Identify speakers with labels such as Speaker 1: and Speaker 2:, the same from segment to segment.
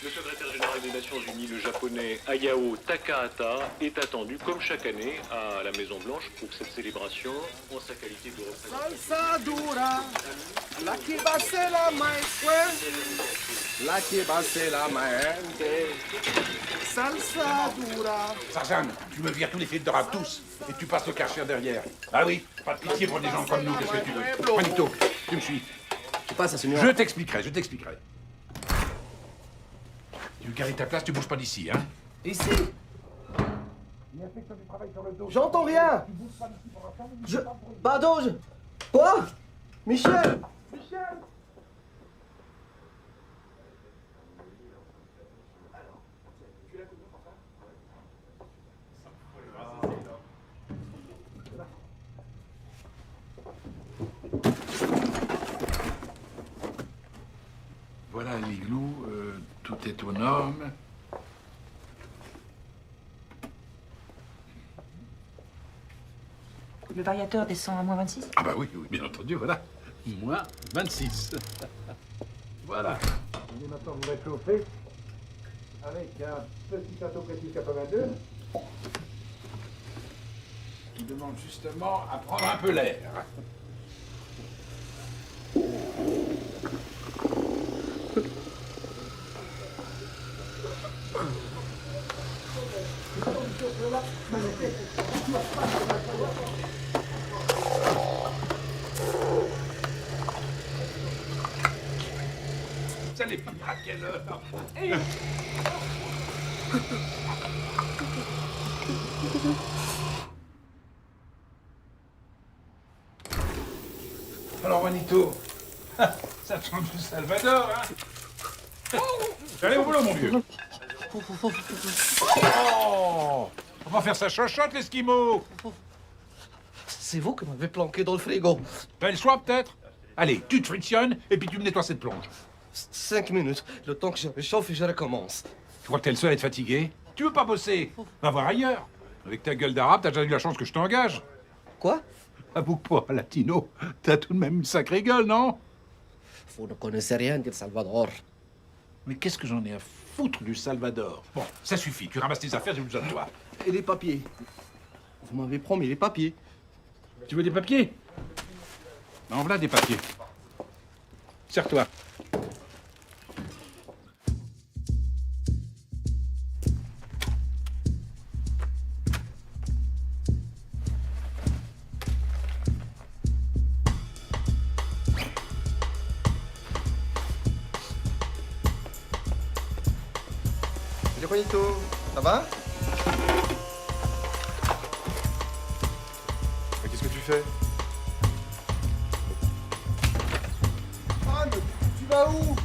Speaker 1: Le secrétaire général des Nations Unies, le japonais Hayao Takahata, est attendu comme chaque année à la Maison Blanche pour cette célébration en sa qualité de représentant.
Speaker 2: Salsa dura, la que va ser la más fuerte, la que va ser la mente. Salsa dura.
Speaker 3: Tarzan, tu me vires tous les fils de rap tous, et tu passes le karcher derrière. Ah oui, pas de pitié pour des gens comme nous, qu'est-ce que tu veux? Juanito, tu me suis.
Speaker 2: ¿Qué pasa, señor?
Speaker 3: Je t'expliquerai. Tu veux garder ta place, tu bouges pas d'ici, hein?
Speaker 2: Ici. J'entends rien. Pardon, Quoi? Michel.
Speaker 3: Voilà l'igloo, tout est aux normes.
Speaker 4: Le variateur descend à -26?
Speaker 3: Ah bah oui, bien entendu, voilà. Moins 26. Voilà.
Speaker 5: Vous allez maintenant vous réchauffer avec un petit plateau Petit 82.
Speaker 3: Qui demande justement à prendre un peu l'air. Ça les finir à quelle heure? Alors, Juanito, ça change du Salvador, hein? Allez au boulot, mon vieux. Oh! On va faire sa chochotte, l'Esquimau.
Speaker 2: C'est vous qui m'avez planqué dans le frigo.
Speaker 3: T'as le choix, peut-être? Allez, tu te frictionnes et puis tu me nettoies cette plonge.
Speaker 2: 5 minutes, le temps que je réchauffe et je recommence.
Speaker 3: Tu crois que t'es le seul à être fatigué? Tu veux pas bosser? Va voir ailleurs. Avec ta gueule d'arabe, t'as déjà eu la chance que je t'engage.
Speaker 2: Quoi?
Speaker 3: Avoue que pour un latino, t'as tout de même une sacrée gueule, non?
Speaker 2: Vous ne connaissez rien d'El Salvador.
Speaker 3: Mais qu'est-ce que j'en ai à foutre du Salvador? Bon, ça suffit. Tu ramasses tes affaires, j'ai besoin de toi.
Speaker 2: Et les papiers? Vous m'avez promis les papiers.
Speaker 3: Tu veux des papiers? En voilà des papiers. Serre-toi.
Speaker 2: Salut Juanito, ça va?
Speaker 5: Qu'est-ce que tu fais?
Speaker 2: Anne, tu vas où?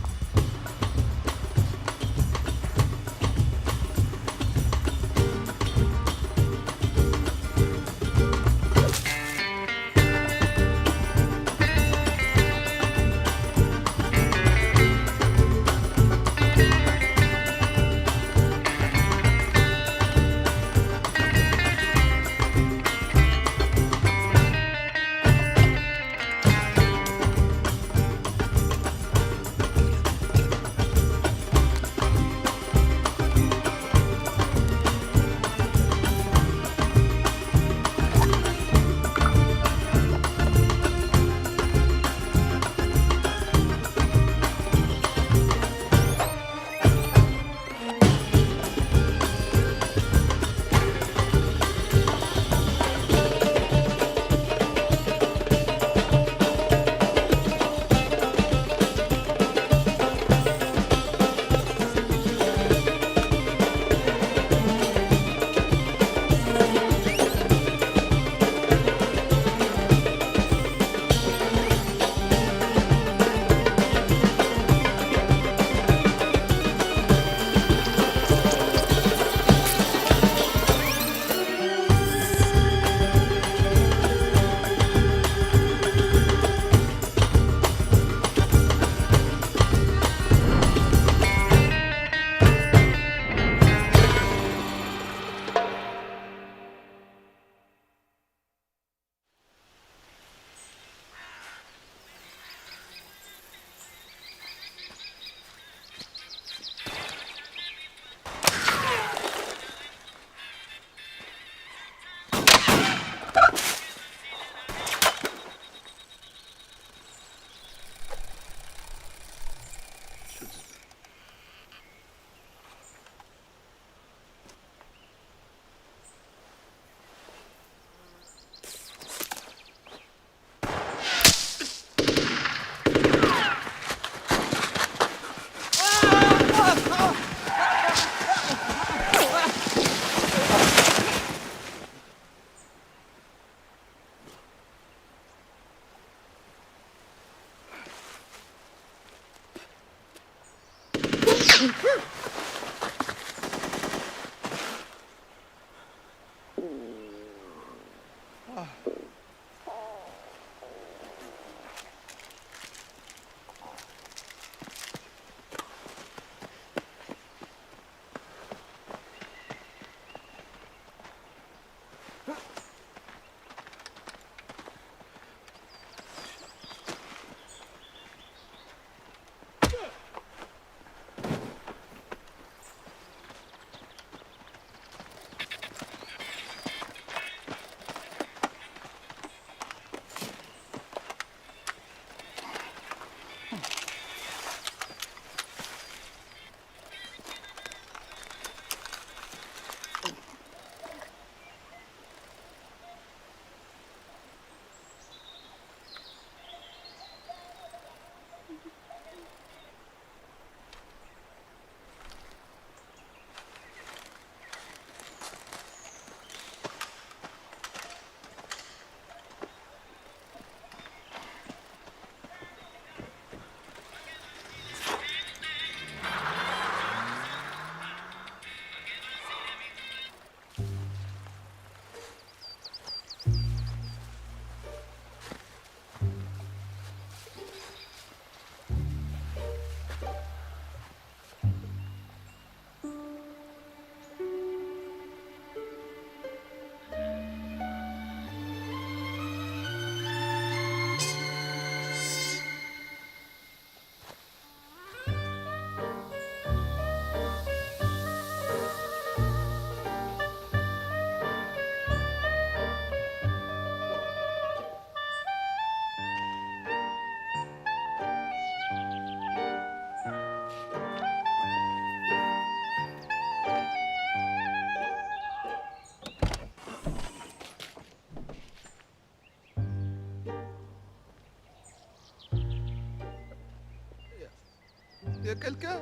Speaker 2: Y a quelqu'un?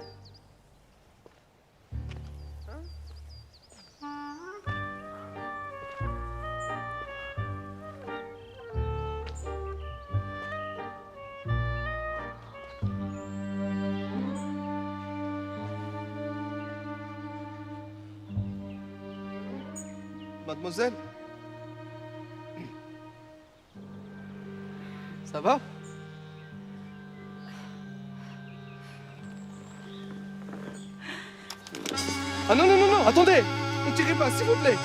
Speaker 2: Hein? Mademoiselle? Ça va? Ah non, non, non, non, attendez! Ne tirez pas, s'il vous plaît!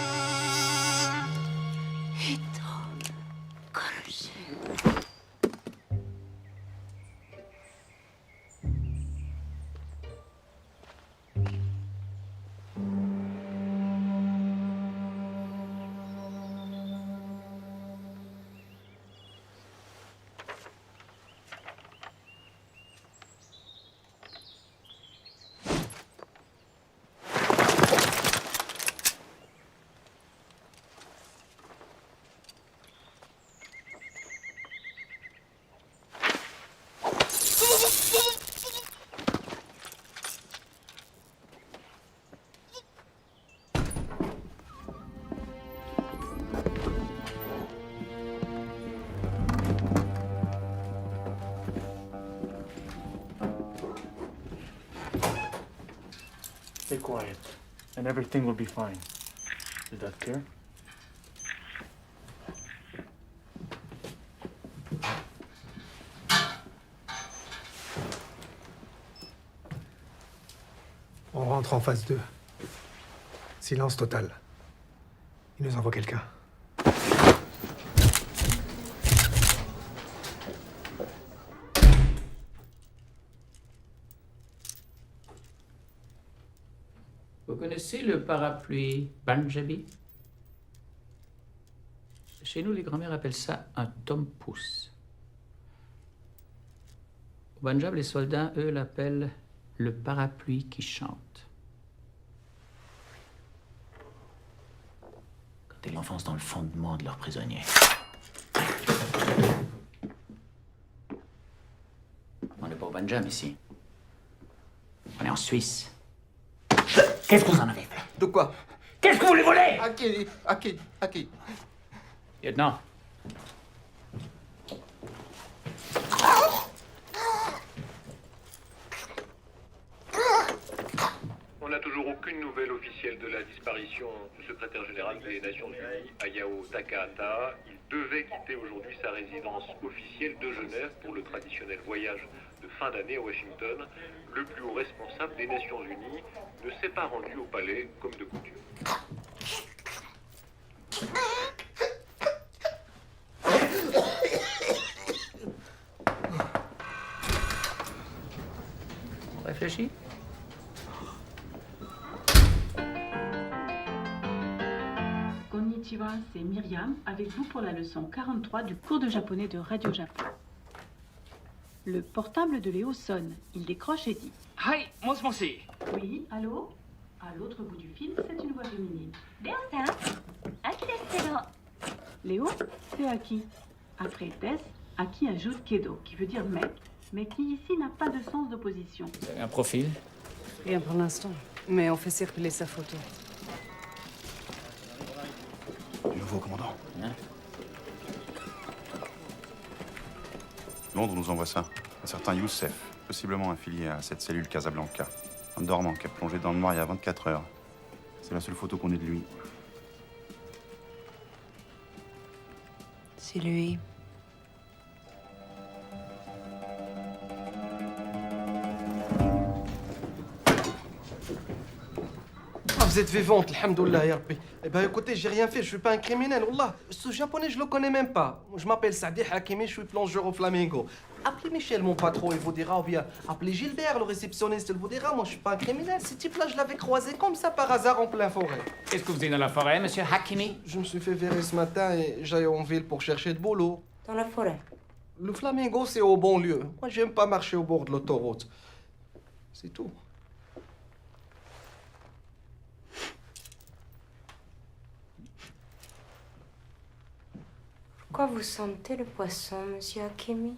Speaker 6: Stay quiet, and everything will be fine. Is that clear?
Speaker 7: On rentre en phase 2. Silence total. Il nous envoie quelqu'un.
Speaker 8: Vous connaissez le parapluie Punjabi? Chez nous, les grands-mères appellent ça un tom-pouce. Au Punjab, les soldats, eux, l'appellent le parapluie qui chante. Quand ils l'enfoncent dans le fondement de leurs prisonniers. On n'est pas au Punjab ici. On est en Suisse. Qu'est-ce que vous en avez fait?
Speaker 2: De quoi?
Speaker 8: Qu'est-ce que vous voulez voler?
Speaker 2: À qui?
Speaker 8: Lieutenant.
Speaker 1: aucune nouvelle officielle de la disparition du secrétaire général des Nations Unies, Hayao Takahata. Il devait quitter aujourd'hui sa résidence officielle de Genève pour le traditionnel voyage de fin d'année à Washington. Le plus haut responsable des Nations Unies ne s'est pas rendu au palais comme de coutume.
Speaker 8: Réfléchis.
Speaker 9: Konnichiwa, c'est Myriam, avec vous pour la leçon 43 du cours de japonais de Radio Japon. Le portable de Léo sonne. Il décroche et dit «
Speaker 8: Hi, moshi.
Speaker 9: Oui, allô ?» À l'autre bout du fil, c'est une voix féminine. «
Speaker 10: Léo-san, Aki desu kedo. »
Speaker 9: Léo, c'est Aki. Après Des, Aki ajoute Kedo, qui veut dire mec, mais qui ici n'a pas de sens d'opposition.
Speaker 8: Vous avez un profil?
Speaker 11: Rien pour l'instant, mais on fait circuler sa photo.
Speaker 3: Du nouveau commandant.
Speaker 8: Hein?
Speaker 12: Londres nous envoie ça. Un certain Youssef, possiblement affilié à cette cellule Casablanca. Un dormant qui a plongé dans le noir il y a 24 heures. C'est la seule photo qu'on ait de lui.
Speaker 11: C'est lui.
Speaker 2: Vous êtes vivante, alhamdoulilah, ya Rabbi. Eh ben écoutez, j'ai rien fait, je suis pas un criminel, wallah. Ce japonais, je le connais même pas. Je m'appelle Saadi Hakimi, je suis plongeur au Flamingo. Appelez Michel, mon patron, il vous dira, ou bien appelez Gilbert, le réceptionniste, il vous dira. Moi, je suis pas un criminel. Ce type-là, je l'avais croisé comme ça par hasard en plein forêt.
Speaker 8: Qu'est-ce que vous faisiez dans la forêt, monsieur Hakimi?
Speaker 2: Je me suis fait virer ce matin et j'allais en ville pour chercher de boulot.
Speaker 11: Dans la forêt.
Speaker 2: Le Flamingo, c'est au bon lieu. Moi, j'aime pas marcher au bord de l'autoroute. C'est tout.
Speaker 11: Pourquoi vous sentez le poisson, monsieur Hakimi?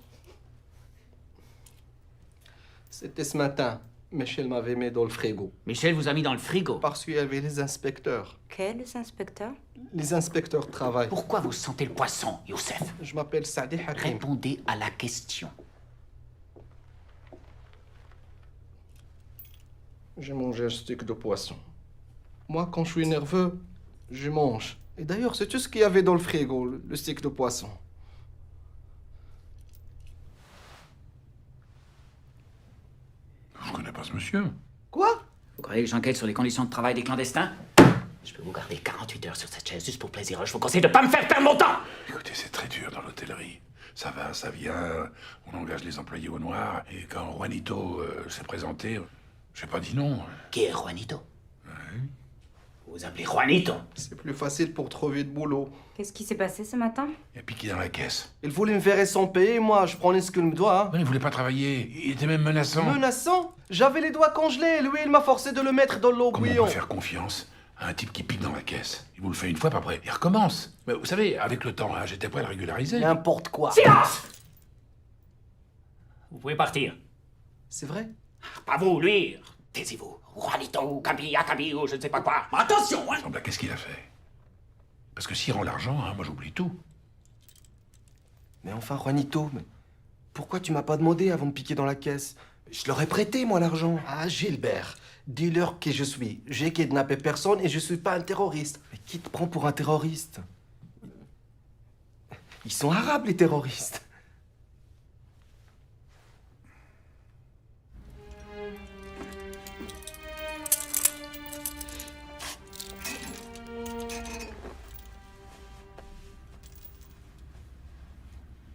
Speaker 2: C'était ce matin. Michel m'avait mis dans le frigo.
Speaker 8: Michel vous a mis dans le frigo?
Speaker 2: Parce qu'il y avait les inspecteurs.
Speaker 11: Quels inspecteurs?
Speaker 2: Les inspecteurs de travail.
Speaker 8: Pourquoi vous sentez le poisson, Youssef?
Speaker 2: Je m'appelle Saadi Hakim.
Speaker 8: Répondez à la question.
Speaker 2: J'ai mangé un steak de poisson. Moi, quand je suis nerveux, je mange. Et d'ailleurs, c'est tout ce qu'il y avait dans le frigo, le steak de poisson.
Speaker 3: Je connais pas ce monsieur.
Speaker 2: Quoi?
Speaker 8: Vous croyez que j'enquête sur les conditions de travail des clandestins? Je peux vous garder 48 heures sur cette chaise juste pour plaisir. Je vous conseille de pas me faire perdre mon temps!
Speaker 3: Écoutez, c'est très dur dans l'hôtellerie. Ça va, ça vient, on engage les employés au noir, et quand Juanito s'est présenté, j'ai pas dit non.
Speaker 8: Qui est Juanito? Vous vous appelez Juanito?
Speaker 2: C'est plus facile pour trouver de boulot.
Speaker 11: Qu'est-ce qui s'est passé ce matin?
Speaker 3: Il a piqué dans la caisse.
Speaker 2: Il voulait me verrer sans payer, moi, je prenais ce qu'il me doit. Hein.
Speaker 3: Ouais, il voulait pas travailler, il était même menaçant.
Speaker 2: Menaçant? J'avais les doigts congelés, lui, il m'a forcé de le mettre dans l'eau
Speaker 3: Comment on
Speaker 2: bouillon.
Speaker 3: peut faire confiance à un type qui pique dans la caisse? Il vous le fait une fois, puis après, il recommence. Mais vous savez, avec le temps, hein, j'étais prêt à le régulariser.
Speaker 2: N'importe quoi.
Speaker 8: Silence! Vous pouvez partir.
Speaker 2: C'est vrai?
Speaker 8: Pas vous, lui. Taisez-vous. Juanito, Kabi, Akabi, ou je ne sais pas quoi. Attention, hein!
Speaker 3: Sembla, qu'est-ce qu'il a fait? Parce que s'il rend l'argent, hein, moi j'oublie tout.
Speaker 2: Mais enfin, Juanito, mais pourquoi tu m'as pas demandé avant de piquer dans la caisse? Je leur ai prêté, moi, l'argent. Ah, Gilbert, dis-leur qui je suis. J'ai kidnappé personne et je suis pas un terroriste. Mais qui te prend pour un terroriste? Ils sont arabes, les terroristes.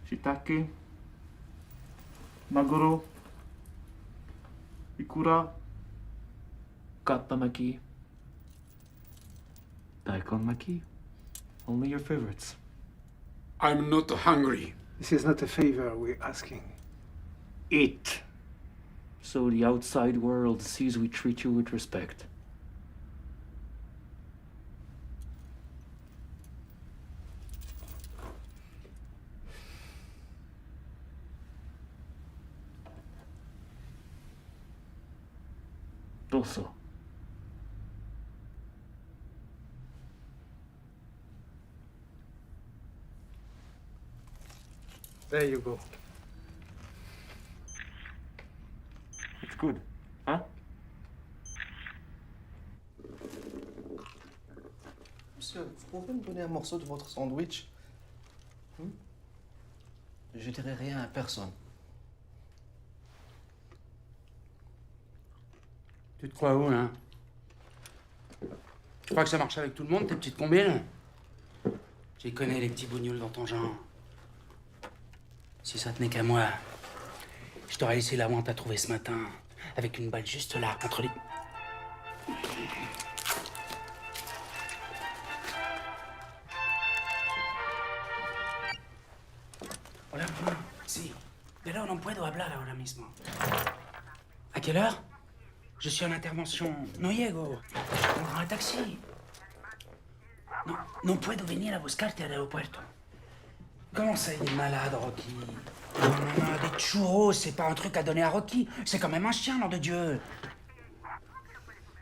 Speaker 6: Shiitake, maguro, ikura, kappamaki, daikon maki. Only your favorites.
Speaker 5: I'm not hungry.
Speaker 7: This is not a favor we're asking.
Speaker 6: Eat. So the outside world sees we treat you with respect. Also.
Speaker 7: There you go.
Speaker 6: It's good, huh?
Speaker 2: pouvez me donner un morceau de votre sandwich? Je dirai rien à personne.
Speaker 8: Tu te crois où, hein? Tu crois que ça marche avec tout le monde, tes petites combines? Tu les connais, les petits bougnoules dans ton genre. Si ça tenait qu'à moi, je t'aurais laissé là où on t'a trouvé ce matin, avec une balle juste là, entre les... Hola, si. Pero no puedo hablar ahora mismo. ¿A quelle heure? Je suis en intervention. No llego. Prends un taxi. No puedo venir a buscarte al aeropuerto. Comment ça, il est malade, Rocky? Non, des churros, c'est pas un truc à donner à Rocky. C'est quand même un chien, nom de Dieu.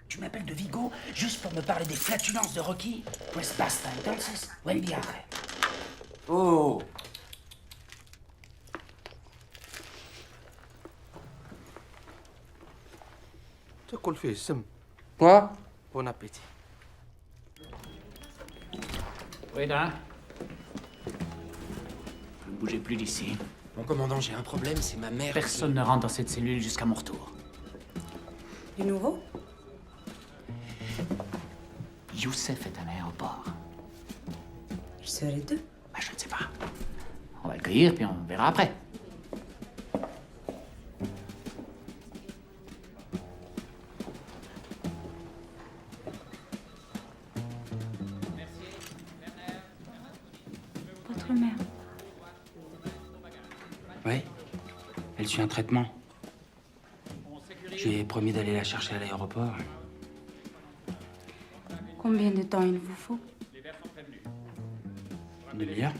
Speaker 8: Tu m'appelles de Vigo juste pour me parler des flatulences de Rocky? Pues basta, entonces, buen viaje. Oh!
Speaker 2: تاكل فيه السم.
Speaker 8: Quoi?
Speaker 2: Bon appétit.
Speaker 8: Oui, là. Ne bougez plus d'ici.
Speaker 13: Mon commandant, j'ai un problème, c'est ma mère.
Speaker 8: Personne ne rentre dans cette cellule jusqu'à mon retour.
Speaker 11: Du nouveau?
Speaker 8: Youssef est à l'aéroport.
Speaker 11: Ils seraient deux.
Speaker 8: Bah, je ne sais pas. On va le cueillir, puis on verra après.
Speaker 9: Votre mère.
Speaker 8: Oui. Elle suit un traitement. Je lui ai promis d'aller la chercher à l'aéroport.
Speaker 9: Combien de temps il vous faut?
Speaker 8: Une demi-heure.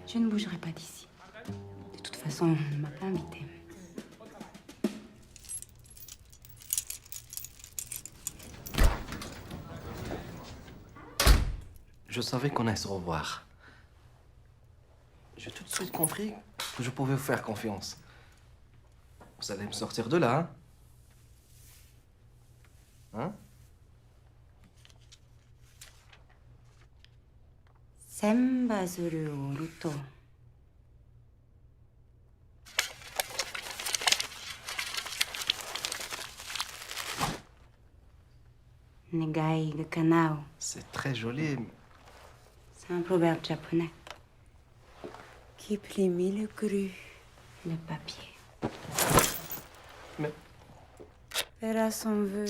Speaker 9: Je ne bougerai pas d'ici. De toute façon, on ne m'a pas invité.
Speaker 2: Je savais qu'on allait se revoir. J'ai tout de suite compris que je pouvais vous faire confiance. Vous allez me sortir de là, hein?
Speaker 9: Sembazuru oruto. Negai de kanao.
Speaker 2: C'est très joli.
Speaker 9: C'est un proverbe japonais. Qui plie le cru, le papier.
Speaker 2: Mais...
Speaker 9: Verra son vœu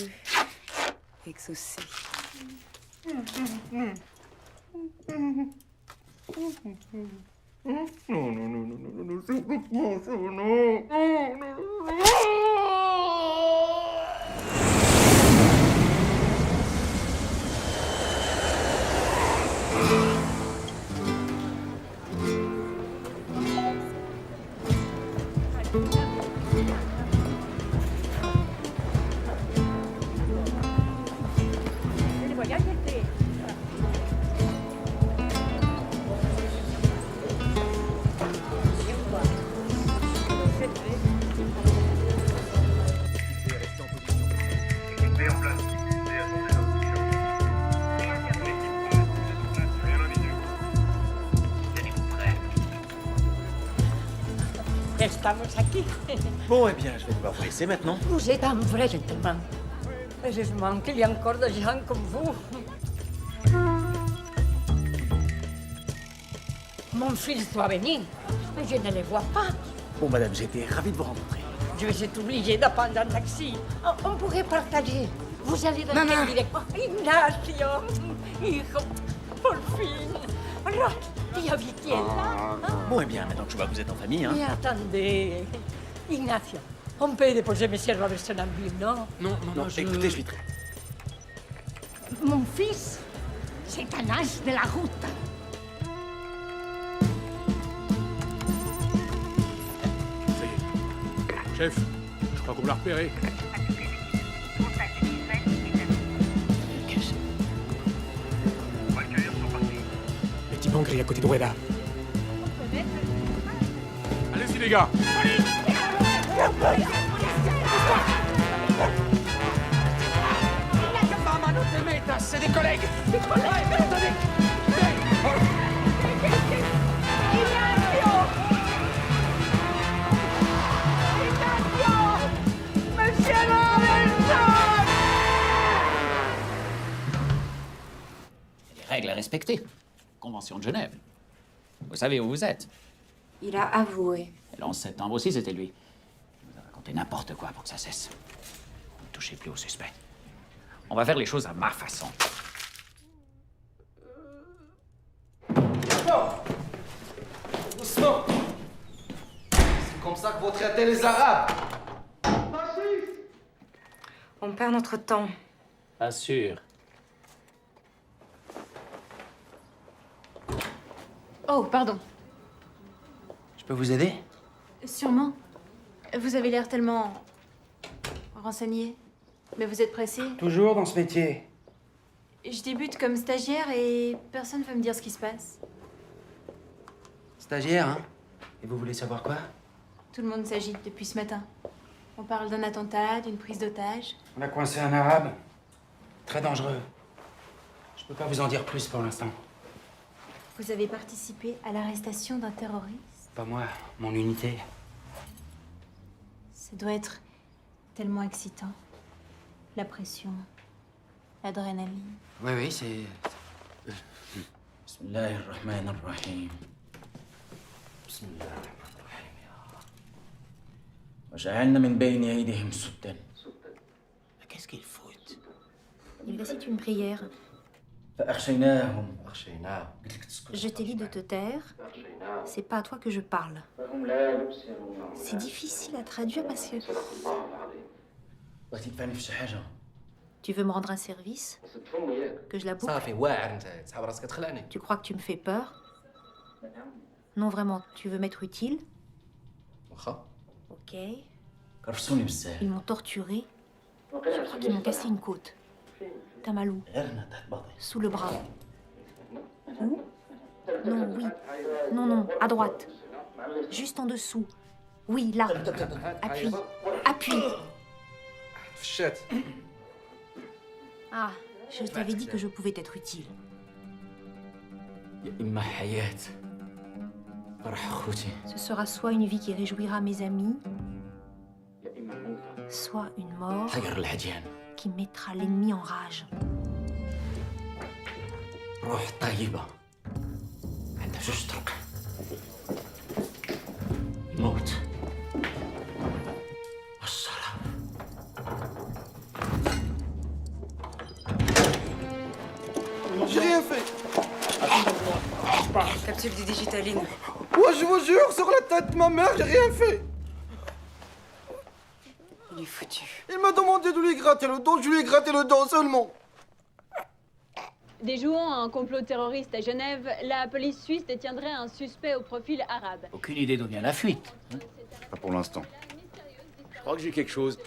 Speaker 9: exaucé.
Speaker 14: Estamos aquí.
Speaker 13: Bon, eh bien, je vais devoir vous laisser maintenant.
Speaker 14: Vous êtes un vrai gentleman. Heureusement qu'il y a encore des gens comme vous. Mon fils doit venir, mais je ne le vois pas.
Speaker 13: Bon, madame, j'étais ravi de vous rencontrer.
Speaker 14: Je vais être obligée de prendre un taxi. On pourrait partager. Vous allez dans quelle direction? Ignacio, hijo, por fin. Tia Vitiella.
Speaker 13: Bon, eh bien, maintenant que je vois que vous êtes en famille, hein.
Speaker 14: Mais attendez, Ignacio, on peut déposer M. Robertson en ville, non?
Speaker 13: Non, écoutez, je suis très...
Speaker 14: Mon fils, c'est un as de la route.
Speaker 3: Ça y est. Chef, je crois qu'on me l'a repéré.
Speaker 7: Les petits banques à côté de Rueda.
Speaker 3: Allez-y, les gars.
Speaker 8: Des métas, c'est des collègues.
Speaker 14: Des collègues.
Speaker 8: Ouais, mais attendez.
Speaker 14: Monsieur Robinson!
Speaker 13: Les règles à respecter. Convention de Genève. Vous savez où vous êtes.
Speaker 4: Il a avoué.
Speaker 13: Et le 11 septembre aussi, c'était lui. Il nous a raconté n'importe quoi pour que ça cesse. Ne touchez plus au suspect. On va faire les choses à ma façon.
Speaker 2: Doucement. C'est comme ça que vous traitez les Arabes.
Speaker 4: On perd notre temps.
Speaker 13: Assure.
Speaker 15: Oh, pardon.
Speaker 8: Je peux vous aider?
Speaker 15: Sûrement. Vous avez l'air tellement... renseigné. Mais vous êtes pressé?
Speaker 8: Toujours dans ce métier.
Speaker 15: Je débute comme stagiaire et personne veut me dire ce qui se passe.
Speaker 8: Stagiaire, hein? Et vous voulez savoir quoi?
Speaker 15: Tout le monde s'agite depuis ce matin. On parle d'un attentat, d'une prise d'otage.
Speaker 8: On a coincé un arabe. Très dangereux. Je peux pas vous en dire plus pour l'instant.
Speaker 15: Vous avez participé à l'arrestation d'un terroriste?
Speaker 8: Pas moi, mon unité.
Speaker 15: Ça doit être tellement excitant. La pression, l'adrénaline.
Speaker 8: Oui, c'est...
Speaker 13: Bismillahirrahmanirrahim. Bismillahirrahmanirrahim. وجعلنا من بين أيديهم سدا. Qu'est-ce qu'ils foutent?
Speaker 15: Il récite une prière.
Speaker 13: فأغشيناهم.
Speaker 15: Je t'ai dit de te taire. C'est pas à toi que je parle. C'est difficile à traduire parce que...
Speaker 13: بغيتي تنفعني في شي حاجة.
Speaker 15: Tu veux me rendre un service? Que je la boucle?
Speaker 2: صافي واعر انت تسحب راسك تخلعني.
Speaker 15: Tu crois que tu me fais peur? Non, vraiment, tu veux m'être utile?
Speaker 2: واخا.
Speaker 15: Ok.
Speaker 13: كرفسوني بزاف.
Speaker 15: Ils m'ont torturé. Je crois qu'ils m'ont cassé une côte. Tamalou.
Speaker 13: غيرنا تحت باطي.
Speaker 15: Sous le bras. Où? Non, oui. Non, non, à droite. Juste en dessous. Oui, là. Appuie. Appuie.
Speaker 2: فشات.
Speaker 15: Ah, je t'avais dit que je pouvais t'être utile.
Speaker 13: يا إما حياة فرح أخوتي.
Speaker 15: Ce sera soit une vie qui réjouira mes amis, soit une mort
Speaker 13: حجر العديان.
Speaker 15: qui mettra l'ennemi en rage.
Speaker 13: روح طيبة. عندها جوج طرق. الموت. والشراب.
Speaker 2: J'ai rien fait.
Speaker 4: Capsule du digitaline.
Speaker 2: Ouais, je vous jure, sur la tête de ma mère, j'ai rien fait.
Speaker 4: Il est foutu.
Speaker 2: Il m'a demandé de lui gratter le dos, je lui ai gratté le dos seulement.
Speaker 9: Déjouant un complot terroriste à Genève, la police suisse détiendrait un suspect au profil arabe.
Speaker 13: Aucune idée d'où vient la fuite.
Speaker 12: Pas pour l'instant.
Speaker 13: Je crois que j'ai quelque chose.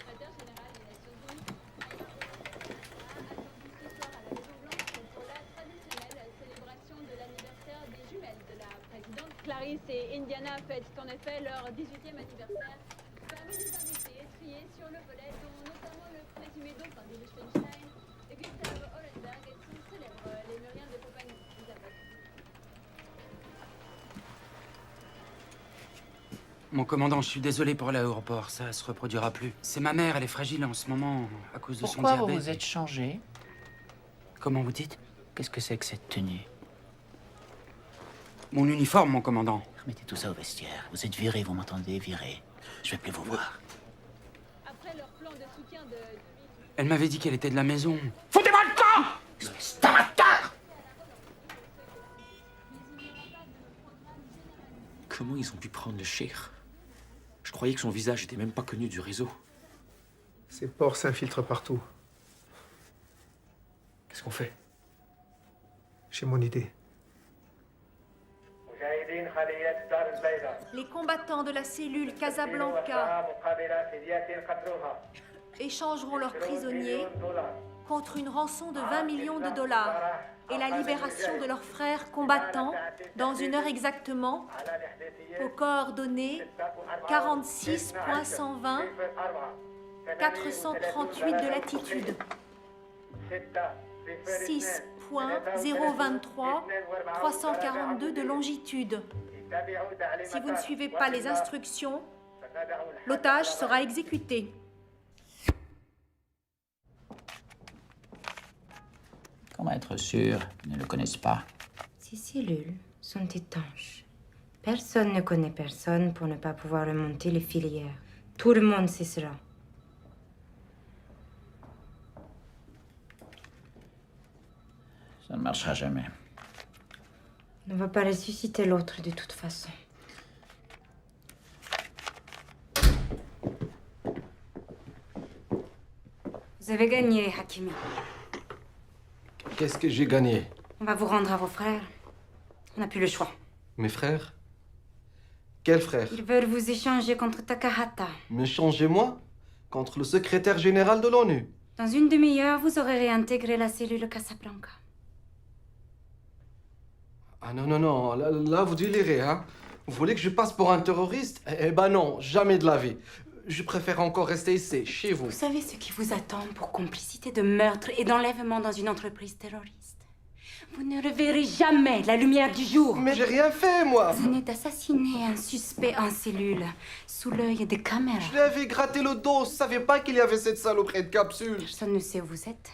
Speaker 9: Clarisse et Indiana fêtent en effet leur 18e anniversaire. Parmi les invités triés sur le volet, dont notamment le présumé dauphin de Liechtenstein, Gustav Hollenberg, sont célèbres lémuriens de compagnie.
Speaker 8: Mon commandant, je suis désolé pour l'aéroport, ça se reproduira plus. C'est ma mère, elle est fragile en ce moment à cause de son
Speaker 13: Pourquoi
Speaker 8: diabète.
Speaker 13: vous vous êtes changé?
Speaker 8: Comment vous dites?
Speaker 13: Qu'est-ce que c'est que cette tenue?
Speaker 8: Mon uniforme, mon commandant.
Speaker 13: Remettez tout ça au vestiaire. Vous êtes viré, vous m'entendez? Viré. Je vais plus vous voir.
Speaker 9: Après leur plan de soutien de...
Speaker 8: Elle m'avait dit qu'elle était de la maison.
Speaker 13: Foutez-moi le camp! Espèce d'amateur!
Speaker 16: Comment ils ont pu prendre le cheikh? Je croyais que son visage était même pas connu du réseau.
Speaker 7: Ces porcs s'infiltrent partout.
Speaker 16: Qu'est-ce qu'on fait?
Speaker 7: J'ai mon idée.
Speaker 15: Les combattants de la cellule Casablanca échangeront leurs prisonniers contre une rançon de 20 millions de dollars et la libération de leurs frères combattants dans une heure exactement aux coordonnées 46.120 438 de latitude. 6.023 342 de longitude. Si vous ne suivez pas les instructions, l'otage sera exécuté.
Speaker 13: Comment être sûr qu'ils ne le connaissent pas?
Speaker 4: Ces cellules sont étanches. Personne ne connaît personne pour ne pas pouvoir remonter les filières. Tout le monde sait cela.
Speaker 13: Ça ne marchera jamais.
Speaker 4: On ne va pas ressusciter l'autre de toute façon. Vous avez gagné, Hakimi.
Speaker 2: Qu'est-ce que j'ai gagné?
Speaker 4: On va vous rendre à vos frères. On n'a plus le choix.
Speaker 2: Mes frères? Quels frères?
Speaker 4: Ils veulent vous échanger contre Takahata.
Speaker 2: Me changer moi? Contre le secrétaire général de l'ONU?
Speaker 4: Dans une demi-heure, vous aurez réintégré la cellule Casablanca.
Speaker 2: Ah non, non, non, là vous délirez, hein? Vous voulez que je passe pour un terroriste? Eh ben non, jamais de la vie. Je préfère encore rester ici, chez vous.
Speaker 4: Vous savez ce qui vous attend pour complicité de meurtre et d'enlèvement dans une entreprise terroriste? Vous ne reverrez jamais la lumière du jour.
Speaker 2: Mais j'ai rien fait, moi.
Speaker 4: Vous venez d'assassiner un suspect en cellule, sous l'œil des caméras.
Speaker 2: Je lui avais gratté le dos, je savais pas qu'il y avait cette saloperie de capsule.
Speaker 4: Personne ne sait où vous êtes.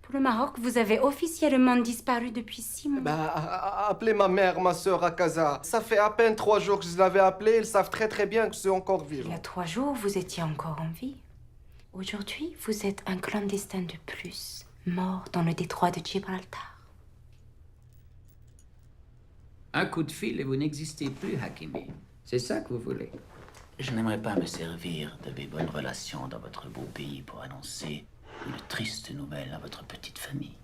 Speaker 4: Pour le Maroc, vous avez officiellement disparu depuis 6 mois.
Speaker 2: Appelez ma mère, ma sœur à Casa. Ça fait à peine 3 jours que je l'avais appelée, ils savent très très bien que je suis encore vivant.
Speaker 4: Il y a 3 jours, vous étiez encore en vie. Aujourd'hui, vous êtes un clandestin de plus, mort dans le détroit de Gibraltar.
Speaker 13: Un coup de fil et vous n'existez plus, Hakimi. C'est ça que vous voulez? Je n'aimerais pas me servir de mes bonnes relations dans votre beau pays pour annoncer une triste nouvelle à votre petite famille.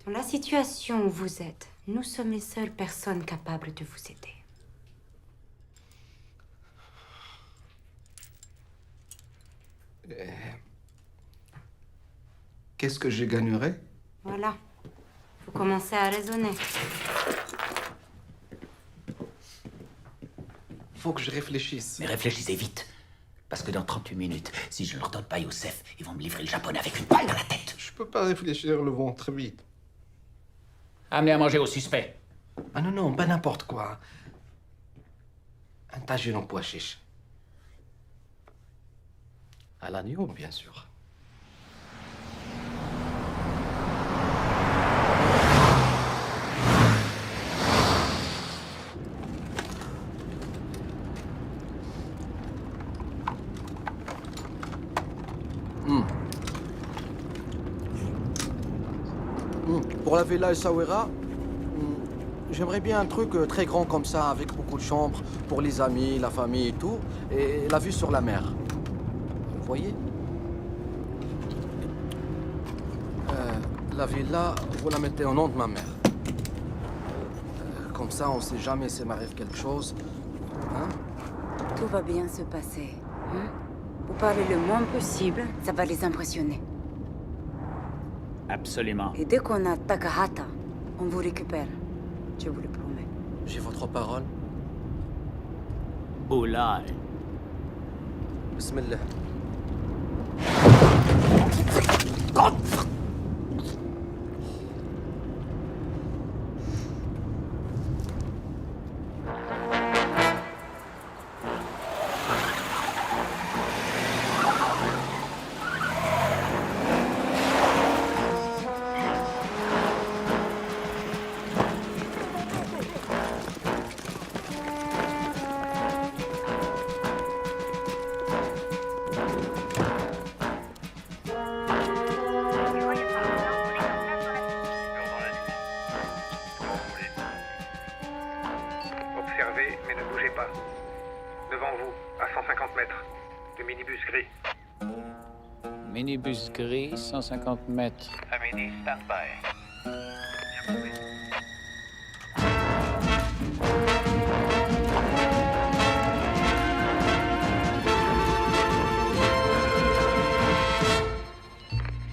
Speaker 4: Dans la situation où vous êtes, nous sommes les seules personnes capables de vous aider.
Speaker 2: Qu'est-ce que je gagnerais?
Speaker 4: Voilà. Vous commencez à raisonner.
Speaker 2: Faut que je réfléchisse.
Speaker 13: Mais réfléchissez vite. Parce que dans 38 minutes, si je ne leur donne pas Youssef, ils vont me livrer le japonais avec une balle dans la tête.
Speaker 2: Je peux pas réfléchir le ventre vite.
Speaker 13: Amenez à manger au suspect.
Speaker 2: Ah non, non, pas n'importe quoi. Un tagine en pois chiche. À l'agneau, bien sûr.
Speaker 17: Pour la villa El Sawera, j'aimerais bien un truc très grand comme ça, avec beaucoup de chambres, pour les amis, la famille et tout, et la vue sur la mer. Vous voyez? La villa, vous la mettez au nom de ma mère. Comme ça, on sait jamais s'il m'arrive quelque chose. Hein?
Speaker 4: Tout va bien se passer. Hein? Vous parlez le moins possible, ça va les impressionner.
Speaker 13: Absolument.
Speaker 4: Et dès qu'on a Takahata, on vous récupère. Je vous le promets.
Speaker 17: J'ai votre parole.
Speaker 13: Oula.
Speaker 17: Bismillah.
Speaker 5: Observez, mais ne bougez pas. Devant vous, à 150 mètres, le minibus gris.
Speaker 6: Minibus gris, 150 mètres.
Speaker 5: Amélie, stand-by.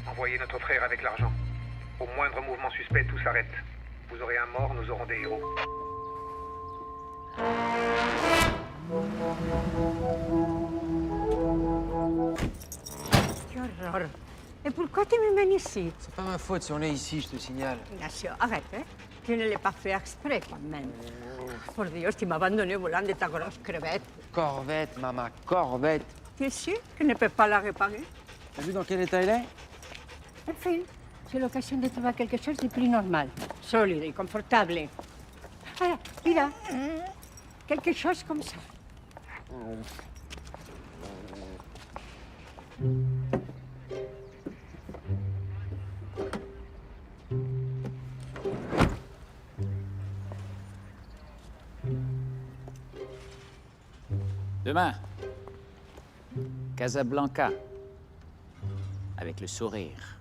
Speaker 5: Envoyez notre frère avec l'argent. Au moindre mouvement suspect, tout s'arrête. Vous aurez un mort, nous aurons des héros.
Speaker 14: Qué horror. Et pourquoi tu me mènes ici?
Speaker 18: C'est pas ma faute si on est ici, je te signale.
Speaker 14: Ignacio, arrête, hein. Tu ne l'as pas fait exprès, quand même. Por Dios, tu m'as abandonné au volant de ta grosse crevette.
Speaker 18: Corvette, maman, corvette.
Speaker 14: Tu es sûr que je ne peux pas la réparer?
Speaker 18: T'as vu dans quel état elle est?
Speaker 14: Enfin, c'est l'occasion de trouver quelque chose de plus normal, solide et confortable. Voilà, mira, quelque chose comme ça.
Speaker 13: Demain, Casablanca, avec le sourire.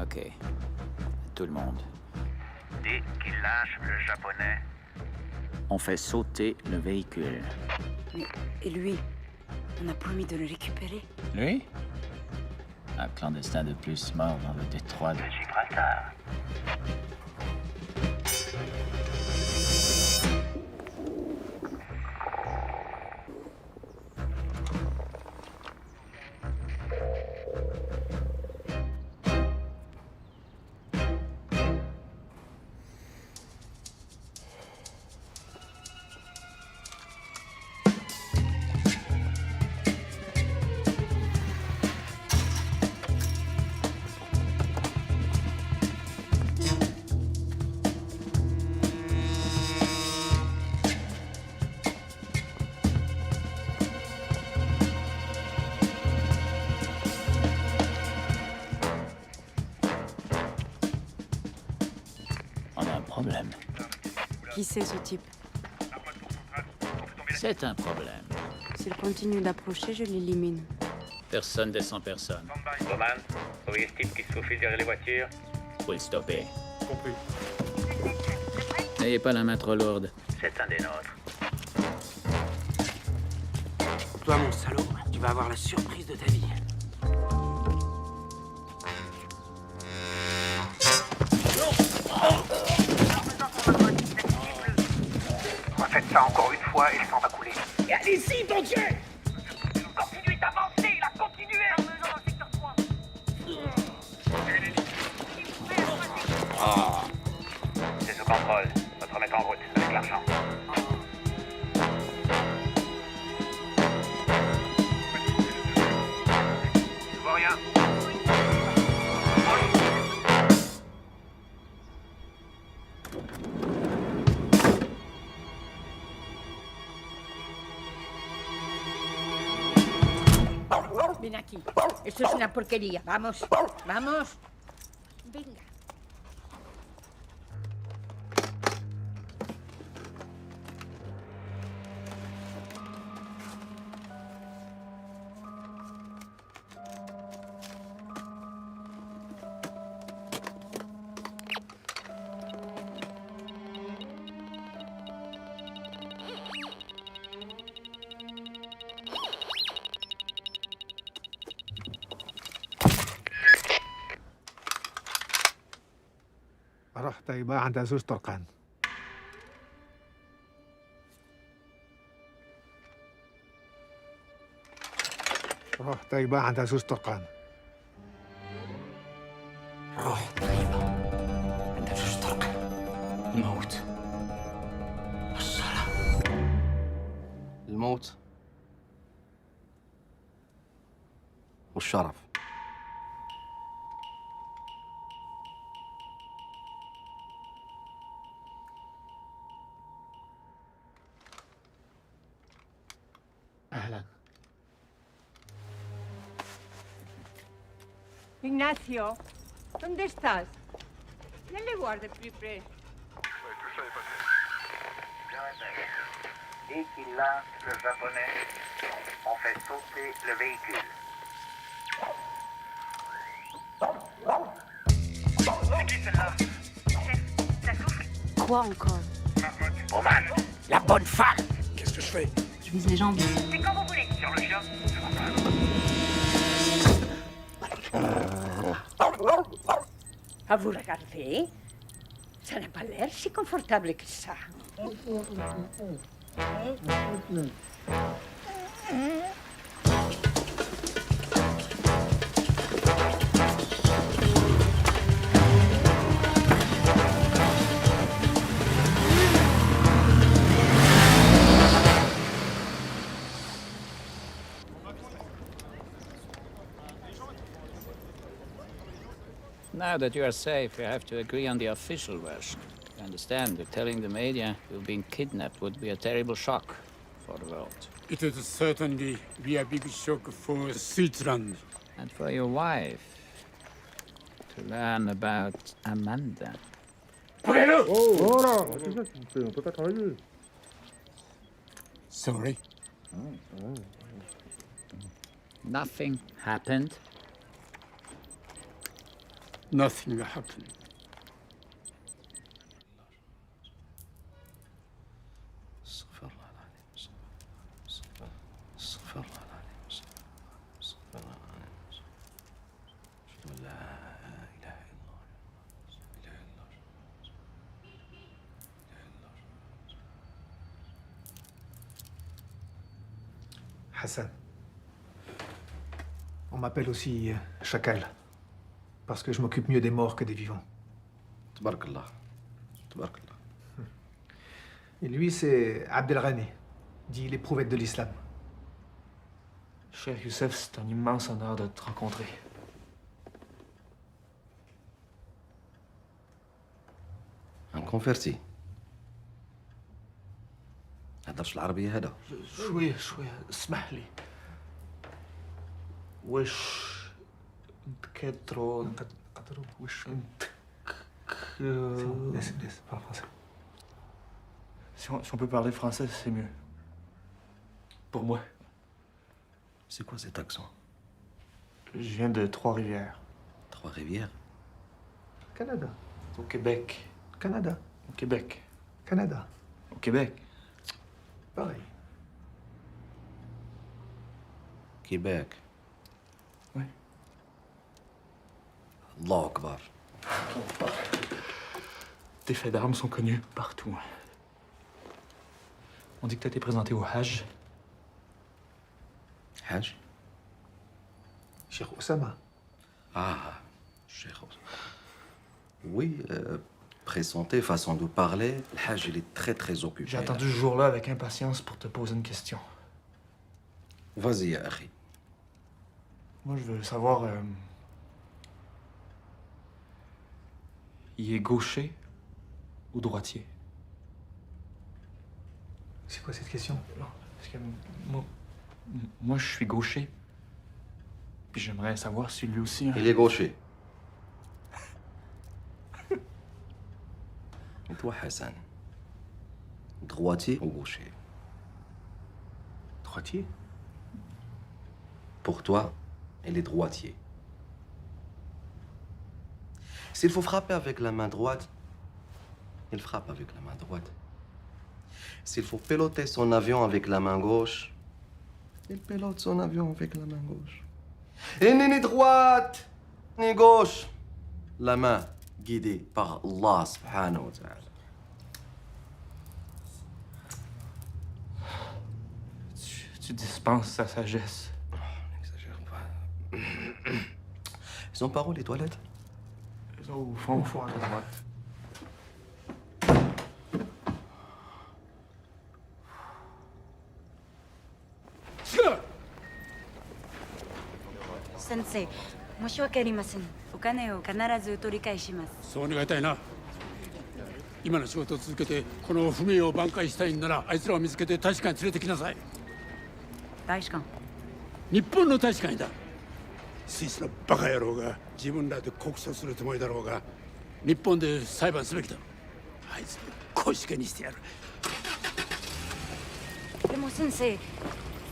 Speaker 13: Ok, tout le monde.
Speaker 19: Dès qu'il lâche le japonais,
Speaker 13: On fait sauter le véhicule.
Speaker 11: Mais, et lui? On a promis de le récupérer.
Speaker 13: Lui? Un clandestin de plus mort dans le détroit de
Speaker 19: Gibraltar.
Speaker 13: Problème.
Speaker 11: Qui c'est ce type?
Speaker 13: C'est un problème.
Speaker 11: S'il continue d'approcher, je l'élimine.
Speaker 13: Personne descend personne.
Speaker 19: Bowman, vous voyez ce type qui se faufile derrière les voitures?
Speaker 13: Faut le stopper.
Speaker 2: Compris.
Speaker 13: N'ayez pas la main trop lourde.
Speaker 19: C'est un des nôtres.
Speaker 18: Toi, mon salaud, tu vas avoir la surprise de ta vie.
Speaker 19: Faites ça encore une fois et le sang va couler.
Speaker 8: Et allez-y, bon Dieu!
Speaker 19: Continuez d'avancer, là, continuez! C'est sous contrôle. Votre remettre en route avec l'argent. Je vois rien.
Speaker 14: Ven aquí. Esto es una porquería. Vamos, vamos. Venga.
Speaker 7: رحت طيبة عند زوج طرقان. رحت طيبة عند زوج طرقان.
Speaker 8: روح طيبة عند زوج طرقان. الموت. الشرف.
Speaker 17: الموت والشرف.
Speaker 8: أهلا.
Speaker 14: Ignacio, ¿dónde estás? Ya le guarde plus près.
Speaker 19: Dès qu'il lâche le japonais, on fait sauter le véhicule. C'est qui celle-là? Ça souffle.
Speaker 11: Quoi encore?
Speaker 19: Bowman, la bonne femme.
Speaker 8: Qu'est-ce que je fais?
Speaker 11: Je vise les jambes.
Speaker 19: C'est quand vous voulez. Sur le chien.
Speaker 14: À vous regarder, ça n'a pas l'air si confortable que ça.
Speaker 13: Now that you are safe, you have to agree on the official version. You understand that telling the media you've been kidnapped would be a terrible shock for the world.
Speaker 20: It would certainly be a big shock for Switzerland.
Speaker 13: And for your wife to learn about Amanda.
Speaker 20: Sorry.
Speaker 13: Nothing happened.
Speaker 20: Nothing happened.
Speaker 7: Hassan. On m'appelle aussi Chacal. Parce que je m'occupe mieux des morts que des vivants.
Speaker 17: Tabarakallah. Tabarakallah.
Speaker 7: Et lui, c'est Abdelrani, dit l'éprouvette de l'islam.
Speaker 16: Cher Youssef, c'est un immense honneur de te rencontrer.
Speaker 17: Un converti. هدرش العربية هذا.
Speaker 16: شوية اسمح لي. وش نتكدرو وش
Speaker 7: Laisse, parle français.
Speaker 16: Si on peut parler français, c'est mieux. Pour moi.
Speaker 17: C'est quoi cet accent?
Speaker 16: Je viens de Trois-Rivières.
Speaker 17: Trois-Rivières?
Speaker 7: Canada.
Speaker 16: Au Québec.
Speaker 7: Canada.
Speaker 16: Au Québec.
Speaker 7: Canada.
Speaker 16: Au Québec.
Speaker 7: Pareil.
Speaker 17: Québec.
Speaker 16: Oui.
Speaker 17: Allah Akbar.
Speaker 16: Tes faits d'armes sont connus partout. On dit que t'as été présenté au Hajj.
Speaker 17: Hajj?
Speaker 7: Cheikh Oussama.
Speaker 17: Ah, Cheikh Oussama. Oui, présenté, façon de parler, le Hajj, il est très occupé.
Speaker 16: J'ai attendu ce jour-là avec impatience pour te poser une question.
Speaker 17: Vas-y, ya akhi.
Speaker 16: Moi, je veux savoir... il est gaucher ou droitier?
Speaker 7: C'est quoi cette question?
Speaker 16: Non, parce que moi, je suis gaucher. Puis j'aimerais savoir si lui aussi...
Speaker 17: Il est gaucher. Et toi, Hassan? Droitier ou gaucher?
Speaker 7: Droitier?
Speaker 17: Pour toi, il est droitier. S'il faut frapper avec la main droite, il frappe avec la main droite. S'il faut piloter son avion avec la main gauche, il pilote son avion avec la main gauche. Et ni droite, ni gauche. La main guidée par Allah subhanahu wa ta'ala.
Speaker 16: Tu dispenses sa sagesse.
Speaker 17: N'exagère pas. Ils sont par où, les toilettes?
Speaker 16: Au fond, à droite.
Speaker 4: Sensei, 申し訳ありません。お金を必ず取り返します。
Speaker 20: そう願いたいな。今の仕事を続けてこの不明を挽回したいんならあいつらを見つけて大使館に連れてきなさい。
Speaker 4: 大使館？
Speaker 20: 日本の大使館だ。スイスのバカ野郎が自分らで告訴するつもりだろうが日本で裁判すべきだ。あいつを腰掛けにしてやる。
Speaker 4: でも先生、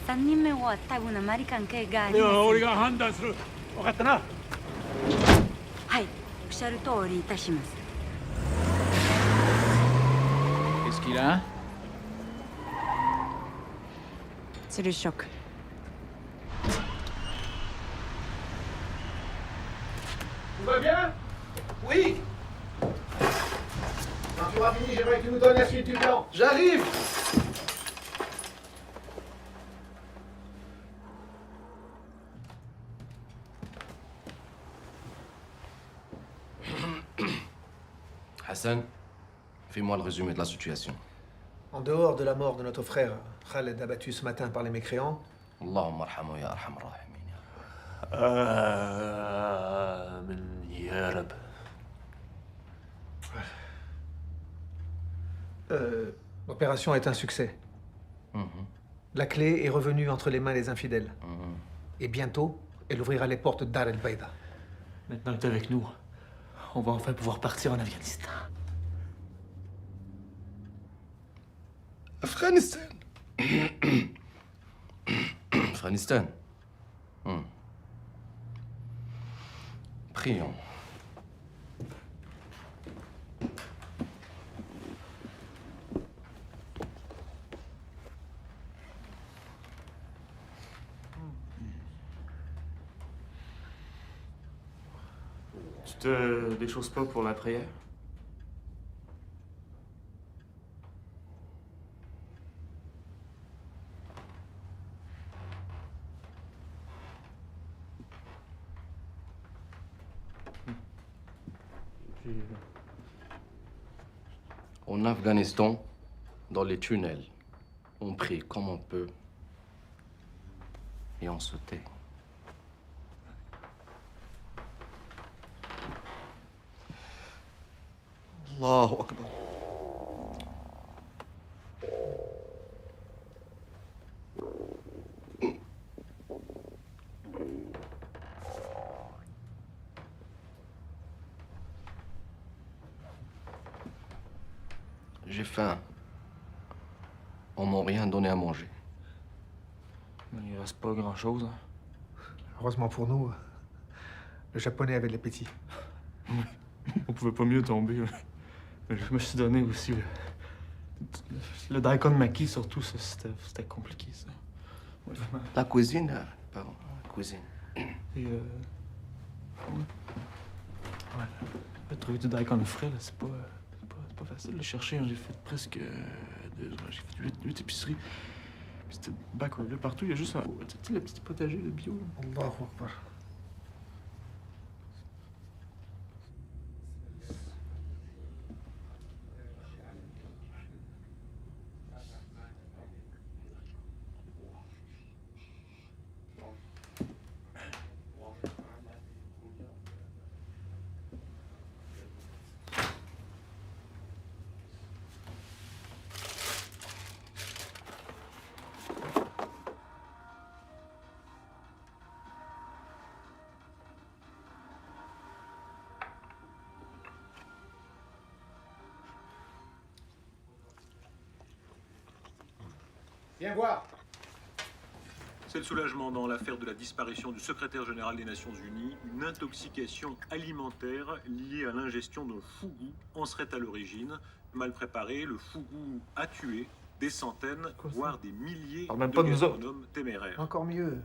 Speaker 4: 3人目は多分アメリカン系があります。
Speaker 20: では俺が判断する。分かったな。
Speaker 4: はい、おっしゃる通りいたします。
Speaker 13: Qu'est-ce qu'il a?
Speaker 11: C'est le choc.
Speaker 5: tu auras fini, j'aimerais que tu nous donnes la suite du plan.
Speaker 2: J'arrive. Hassan, fais-moi le résumé de la situation.
Speaker 7: En dehors de la mort de notre frère, Khaled abattu ce matin par les mécréants,
Speaker 2: Allahumma arhamu ya arhamar rahimin.
Speaker 16: Ya Rab.
Speaker 7: l'opération est un succès. La clé est revenue entre les mains des infidèles. Et bientôt, elle ouvrira les portes d'Ar el-Baïda.
Speaker 16: Maintenant que t'es avec nous, on va enfin pouvoir partir en Afghanistan.
Speaker 2: Afghanistan. Afghanistan. Prions.
Speaker 16: Tu te déchausses pas pour la prière?
Speaker 2: En Afghanistan, dans les tunnels, on prie comme on peut et on se tait. Allahu Akbar. J'ai faim. On m'a rien donné à manger.
Speaker 16: Il reste pas grand-chose. Hein.
Speaker 7: Heureusement pour nous, le japonais avait de l'appétit.
Speaker 16: On pouvait pas mieux tomber. Mais je me suis donné aussi le daikon maki, surtout, ça, c'était compliqué, ça. Ouais.
Speaker 2: La cuisine, pardon, la cuisine.
Speaker 16: Et trouver du daikon frais, là, c'est pas facile de le chercher. Hein. J'ai fait presque 2 heures. J'ai fait 8 épiceries. Puis c'était backward. Là, partout, il y a juste un... Tu sais, le petit potager, le bio.
Speaker 7: Allahu Akbar.
Speaker 5: Viens voir.
Speaker 1: C'est le soulagement dans l'affaire de la disparition du secrétaire général des Nations Unies. Une intoxication alimentaire liée à l'ingestion d'un fougou en serait à l'origine. Mal préparé, le fougou a tué des centaines, voire des milliers de gastronomes téméraires.
Speaker 7: Encore mieux.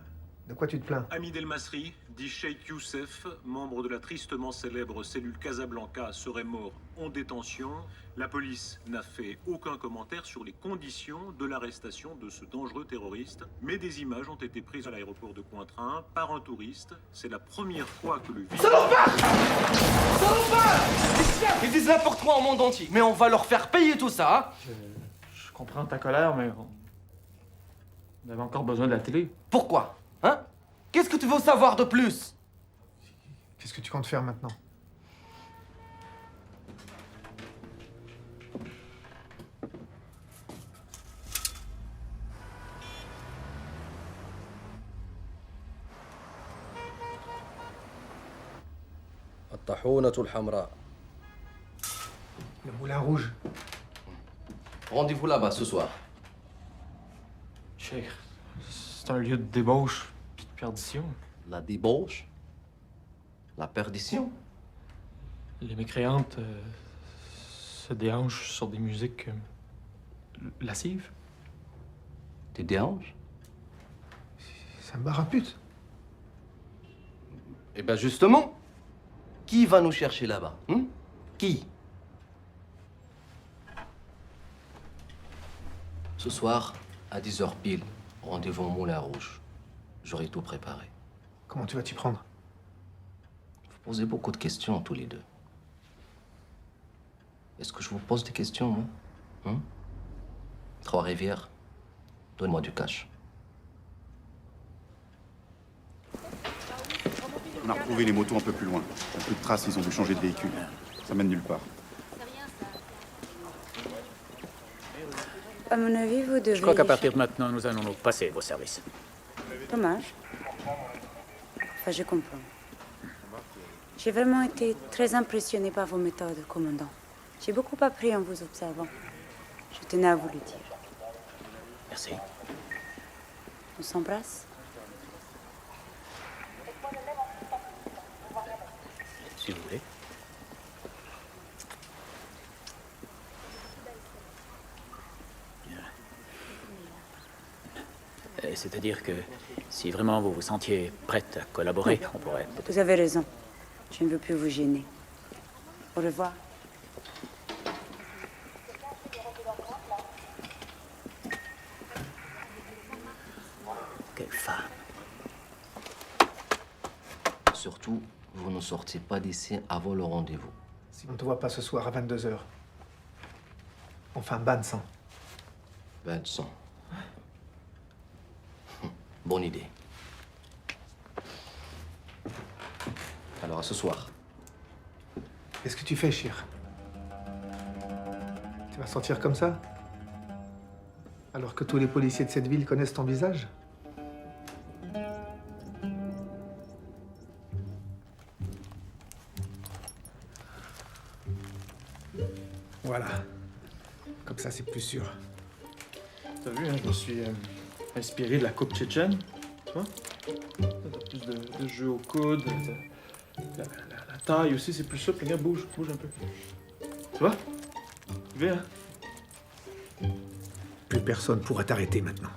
Speaker 7: De quoi tu te plains?
Speaker 1: Hamid El Masri, dit Cheikh Youssef, membre de la tristement célèbre cellule Casablanca, serait mort en détention. La police n'a fait aucun commentaire sur les conditions de l'arrestation de ce dangereux terroriste, mais des images ont été prises à l'aéroport de Cointrin par un touriste. C'est la première fois que le...
Speaker 2: Salopard! Salopard! Ils disent n'importe quoi au monde entier, mais on va leur faire payer tout ça, hein?
Speaker 16: Je comprends ta colère, mais on avait encore besoin de la télé.
Speaker 2: Pourquoi? Hein? Qu'est-ce que tu veux savoir de plus?
Speaker 7: Qu'est-ce que tu comptes faire maintenant?
Speaker 17: الطاحونة الحمراء.
Speaker 7: Le moulin rouge.
Speaker 2: Rendez-vous là-bas ce soir.
Speaker 16: Cheikh, c'est un lieu de débauche puis de perdition.
Speaker 2: La débauche? La perdition?
Speaker 16: Les mécréantes se déhanchent sur des musiques lascives.
Speaker 2: Des déhanches?
Speaker 7: C'est un bar à pute.
Speaker 2: Eh ben justement, qui va nous chercher là-bas? Qui?
Speaker 17: Ce soir, à 10h pile, rendez-vous au Moulin Rouge. J'aurai tout préparé.
Speaker 7: Comment tu vas t'y prendre?
Speaker 17: Vous posez beaucoup de questions, tous les deux. Est-ce que je vous pose des questions, moi? Trois-Rivières, donne-moi du cash.
Speaker 12: On a retrouvé les motos un peu plus loin. Il n'y a plus de traces, ils ont dû changer de véhicule. Ça mène nulle part.
Speaker 21: À mon avis, vous devez...
Speaker 22: Je crois qu'à partir de maintenant, nous allons nous passer vos services.
Speaker 21: Dommage. Enfin, je comprends. J'ai vraiment été très impressionnée par vos méthodes, commandant. J'ai beaucoup appris en vous observant. Je tenais à vous le dire.
Speaker 22: Merci.
Speaker 21: On s'embrasse?
Speaker 22: Si vous voulez. C'est-à-dire que si vraiment vous vous sentiez prête à collaborer, on pourrait peut-être...
Speaker 21: Vous avez raison. Je ne veux plus vous gêner. Au revoir.
Speaker 22: Quelle femme.
Speaker 17: Surtout, vous ne sortez pas d'ici avant le rendez-vous.
Speaker 7: Si on ne te voit pas ce soir à 22h, on fait un bain de sang.
Speaker 17: Bain de sang. Bonne idée. Alors, à ce soir.
Speaker 7: Qu'est-ce que tu fais, Shir? Tu vas sortir comme ça? Alors que tous les policiers de cette ville connaissent ton visage? Voilà. Comme ça, c'est plus sûr.
Speaker 16: T'as vu, hein, je me suis inspiré de la coupe tchétchène, tu vois? T'as plus de jeu au coude, la taille aussi, c'est plus souple. Regarde, bouge un peu. Tu vois? Tu veux, hein?
Speaker 7: Plus personne pourra t'arrêter maintenant.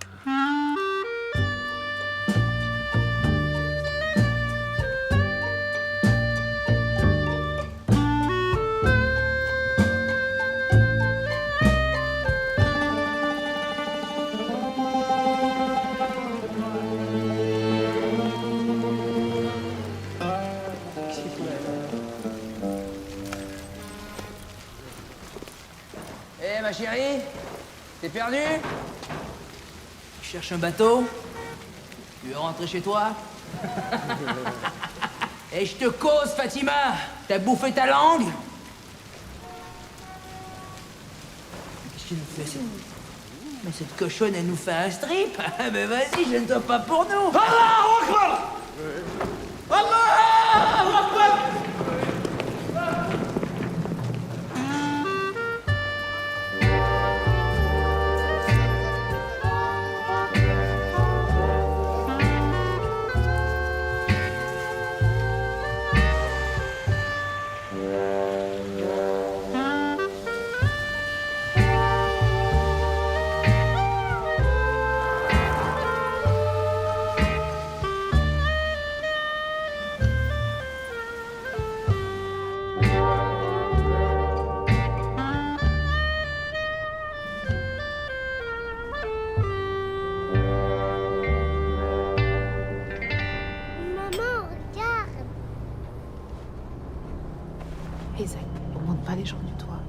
Speaker 23: Eh, ma chérie, t'es perdu? Tu cherches un bateau? Tu veux rentrer chez toi? Et je te cause, Fatima! T'as bouffé ta langue? Qu'est-ce qu'il nous fait, Mais cette cochonne, elle nous fait un strip? Ah, mais vas-y, gêne-toi pas pour nous! Allah Akbar! Allah Akbar!
Speaker 11: Isaac, on monte pas les gens du toit.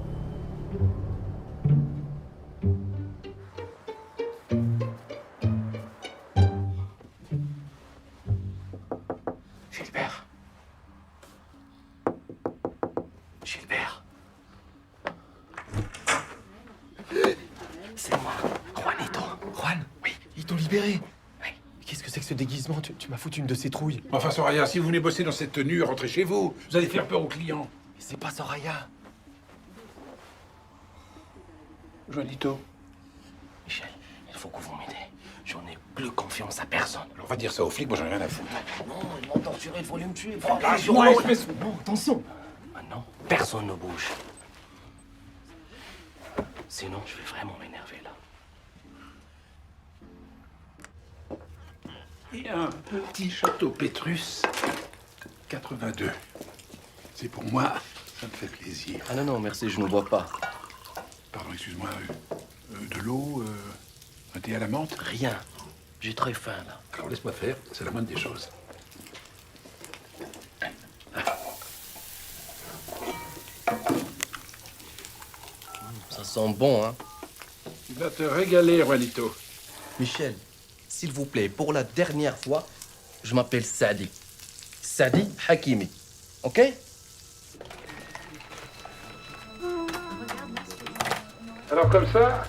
Speaker 3: Gilbert. Gilbert.
Speaker 2: C'est moi, Juanito. Juan, oui, ils t'ont libéré. Oui. Qu'est-ce que c'est que ce déguisement? Tu m'as foutu une de ces trouilles.
Speaker 3: Enfin, Soraya, si vous venez bosser dans cette tenue, rentrez chez vous. Vous allez faire peur aux clients.
Speaker 2: Mais c'est pas Soraya.
Speaker 3: Juanito.
Speaker 2: Michel, il faut que vous m'aidez. J'en ai plus confiance à personne.
Speaker 3: Alors, on va dire ça aux flics, moi j'en ai rien à foutre.
Speaker 2: Non, ils m'ont torturé, il faut les me tuer.
Speaker 3: Lâche-moi, espèce...
Speaker 2: Non, attention. Maintenant, personne ne bouge. Sinon, je vais vraiment m'énerver là.
Speaker 3: Et un petit château Pétrus, 82. C'est pour moi, ça me fait plaisir.
Speaker 17: Ah non, non, merci, je ne bois pas.
Speaker 3: Pardon, excuse-moi. De l'eau Un thé à la menthe?
Speaker 17: Rien. J'ai très faim, là.
Speaker 3: Alors laisse-moi faire, c'est la moindre des choses.
Speaker 17: Ça sent bon, hein.
Speaker 3: Tu vas te régaler, Juanito.
Speaker 2: Michel, s'il vous plaît, pour la dernière fois, je m'appelle Sadi. Sadi Hakimi. OK?
Speaker 20: Alors comme ça,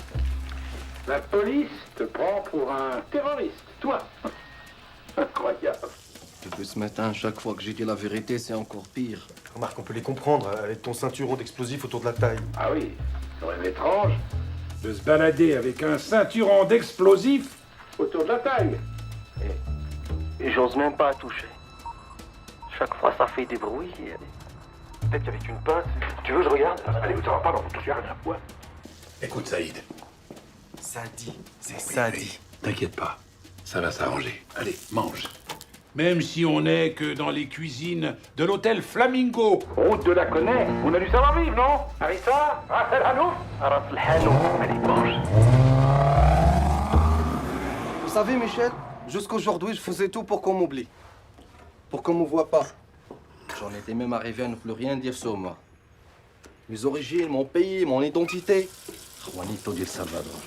Speaker 20: la police te prend pour un terroriste, toi. Incroyable.
Speaker 2: Depuis ce matin, chaque fois que j'ai dit la vérité, c'est encore pire.
Speaker 9: Remarque, on peut les comprendre, avec ton ceinturon d'explosifs autour de la taille.
Speaker 20: Ah oui, c'est quand même étrange de se balader avec un ceinturon d'explosifs autour de la taille.
Speaker 17: Et j'ose même pas toucher. Chaque fois, ça fait des bruits.
Speaker 9: Peut-être qu'avec une pince... Tu veux, je regarde? Allez, ça va pas, on touche à rien. Ouais.
Speaker 3: Écoute, Saïd.
Speaker 2: Sadi, c'est Sadi.
Speaker 3: T'inquiète pas, ça va s'arranger. Allez, mange. Même si on n'est que dans les cuisines de l'hôtel Flamingo.
Speaker 20: Route de la Connaît, on a du savoir-vivre, non? Harissa? Ras el Hanouf?
Speaker 17: Ras el Hanouf. Allez, mange.
Speaker 2: Vous savez, Michel, jusqu'aujourd'hui, je faisais tout pour qu'on m'oublie. Pour qu'on me voit pas. J'en étais même arrivé à ne plus rien dire sur moi. Mes origines, mon pays, mon identité. Juanito del Salvador.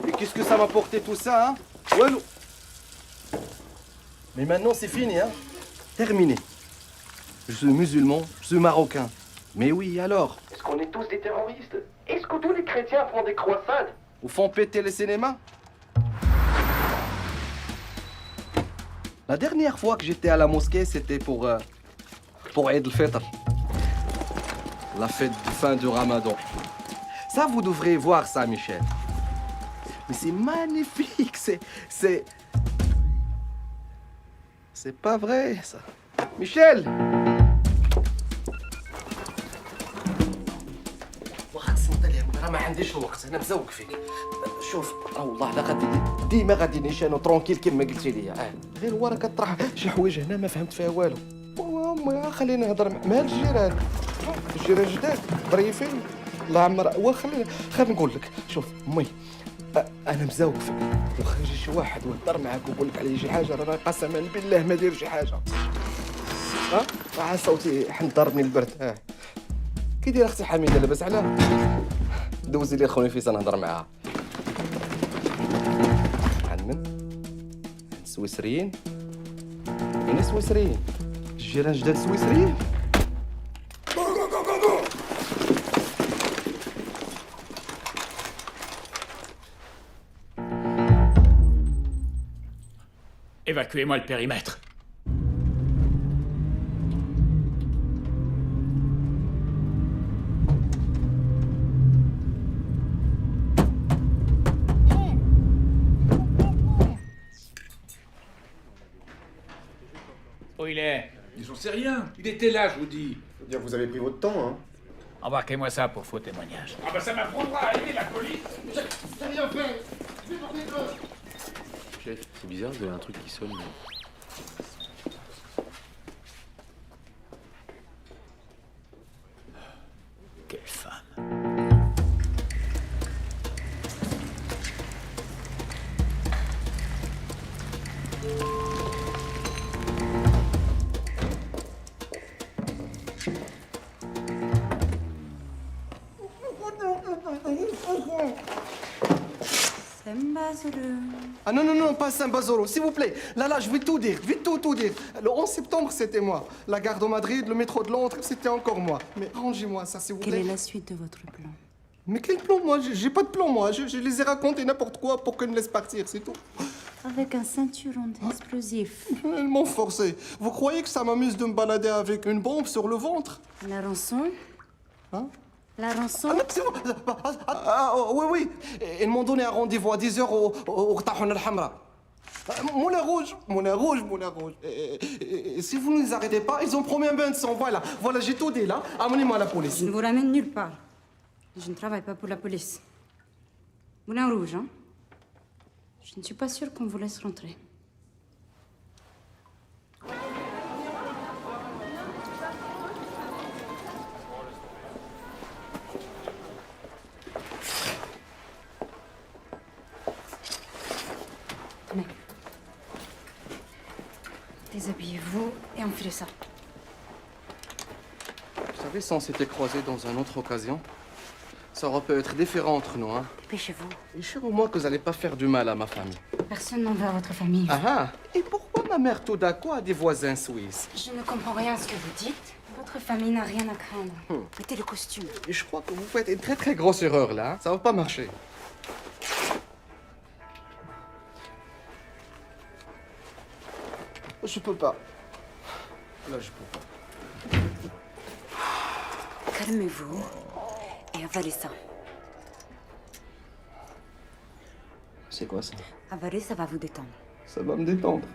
Speaker 2: Et qu'est-ce que ça m'a porté tout ça, hein? Ouais, mais maintenant, c'est fini, hein? Terminé. Je suis musulman, je suis marocain. Mais oui, alors? Est-ce qu'on est tous des terroristes? Est-ce que tous les chrétiens font des croisades? Ou font péter les cinémas? La dernière fois que j'étais à la mosquée, c'était pour Eid al-Fitr. La fête de fin du Ramadan. Ça, vous devrez voir ça, Michel. Mais c'est magnifique, c'est pas vrai, ça. Michel! واخا تصنت لي راه ما عنديش الوقت انا مزوق فيك شوف والله لا غادي ديما غادي نعيش انا ترونكيل كما قلتي لي غير هو راه كطرح شي حوايج هنا ما فهمت فيها والو خليني نهضر مع الجيران جداد ظريفين الله عمر خليني نقول لك شوف امي انا مزوق فيك واخا يجي شي واحد ويهضر معاك ويقول لك عليه شي حاجه راه قسما بالله ما داير شي حاجه صوتي حن ضربني البرد كي داير اختي حميده لاباس عليها دوزي لي خويا فيصل نهضر معاها عن سويسريين يعني سويسريين الجيران جداد سويسريين
Speaker 22: Évacuez-moi le périmètre. Où il est?
Speaker 3: J'en sais rien. Il était là, je vous dis.
Speaker 9: Faut dire, vous avez pris votre temps, hein.
Speaker 22: Embarquez-moi ça pour faux témoignage.
Speaker 3: Ah bah ça m'apprendra à aimer la police.
Speaker 9: J'ai rien fait.
Speaker 10: Chef, c'est bizarre, vous avez un truc qui sonne.
Speaker 22: Quelle femme.
Speaker 2: Ah non, pas Saint-Bazoro, s'il vous plaît. Là, je vais tout dire, vite tout dire. Le 11 septembre, c'était moi. La gare de Madrid, le métro de Londres, c'était encore moi. Mais rangez-moi ça, s'il vous plaît.
Speaker 21: Quelle est la suite de votre plan?
Speaker 2: Mais quel plan, moi? J'ai pas de plan, moi. Je les ai racontés n'importe quoi pour qu'ils me laissent partir, c'est tout.
Speaker 21: Avec un ceinturon d'explosifs.
Speaker 2: Ils m'ont forcé. Vous croyez que ça m'amuse de me balader avec une bombe sur le ventre?
Speaker 21: La rançon?
Speaker 2: Hein?
Speaker 21: La rançon?
Speaker 2: Oui. Ils m'ont donné un rendez-vous à 10h au Rtahon al-Hamra. Moulin rouge. Et si vous ne les arrêtez pas, ils ont promis un bain de sang. Voilà, j'ai tout dit là. Amenez-moi la police.
Speaker 21: Je ne vous ramène nulle part. Je ne travaille pas pour la police. Moulin rouge, hein? Je ne suis pas sûre qu'on vous laisse rentrer.
Speaker 4: Venez. Déshabillez-vous et enfilez ça.
Speaker 17: Vous savez, si on s'était croisés dans une autre occasion, ça aurait pu être différent entre nous, hein.
Speaker 4: Dépêchez-vous.
Speaker 17: Et sûr au moins que vous n'allez pas faire du mal à ma famille.
Speaker 4: Personne n'en veut à votre famille.
Speaker 17: Ah ah. Et pourquoi ma mère tout d'un coup a des voisins suisses?
Speaker 4: Je ne comprends rien à ce que vous dites. Votre famille n'a rien à craindre. Mettez le costume.
Speaker 17: Et je crois que vous faites une très très grosse erreur là. Hein. Ça va pas marcher. Je peux pas. Là, je peux pas.
Speaker 21: Calmez-vous et avalez ça.
Speaker 17: C'est quoi ça?
Speaker 21: Avaler, ça va vous détendre.
Speaker 17: Ça va me détendre.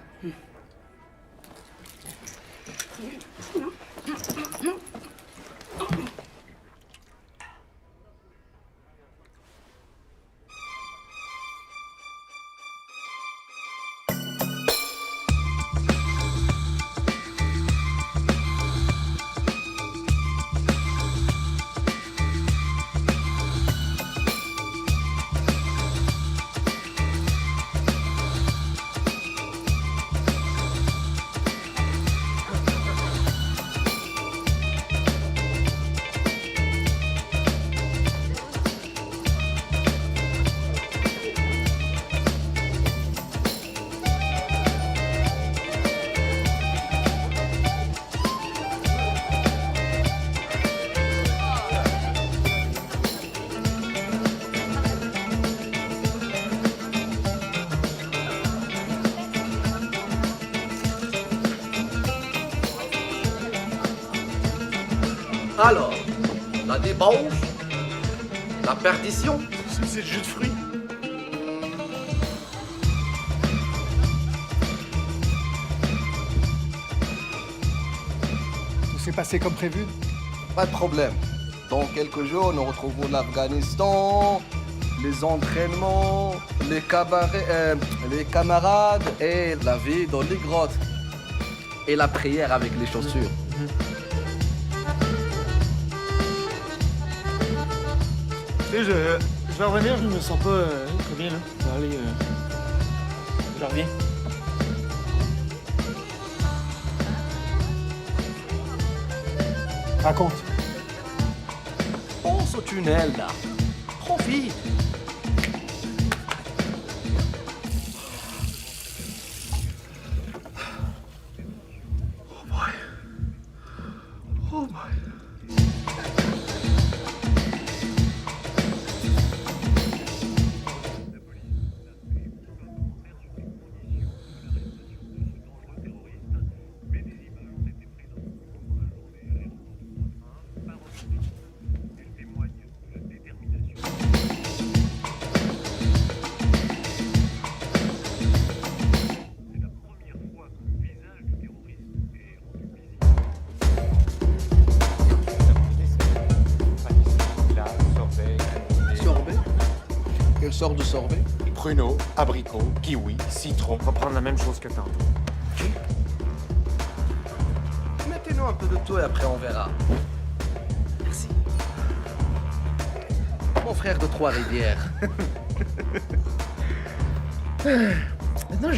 Speaker 17: Alors, la débauche, la perdition.
Speaker 2: C'est le jus de fruits.
Speaker 7: Tout s'est passé comme prévu?
Speaker 17: Pas de problème. Dans quelques jours, nous retrouvons l'Afghanistan, les entraînements, les cabarets, les camarades et la vie dans les grottes. Et la prière avec les chaussures.
Speaker 16: Tu sais, je vais revenir, je me sens pas très bien là. Je vais aller. Je reviens.
Speaker 7: Raconte.
Speaker 17: Pense au tunnel là. Profite.
Speaker 2: Oh my. Quelle sorte de sorbet?
Speaker 6: Pruneau, abricot, kiwi, citron. On va prendre la même chose que tantôt.
Speaker 17: Mettez-nous un peu de tout et après on verra. Merci. Mon frère de Trois-Rivières.
Speaker 22: Maintenant,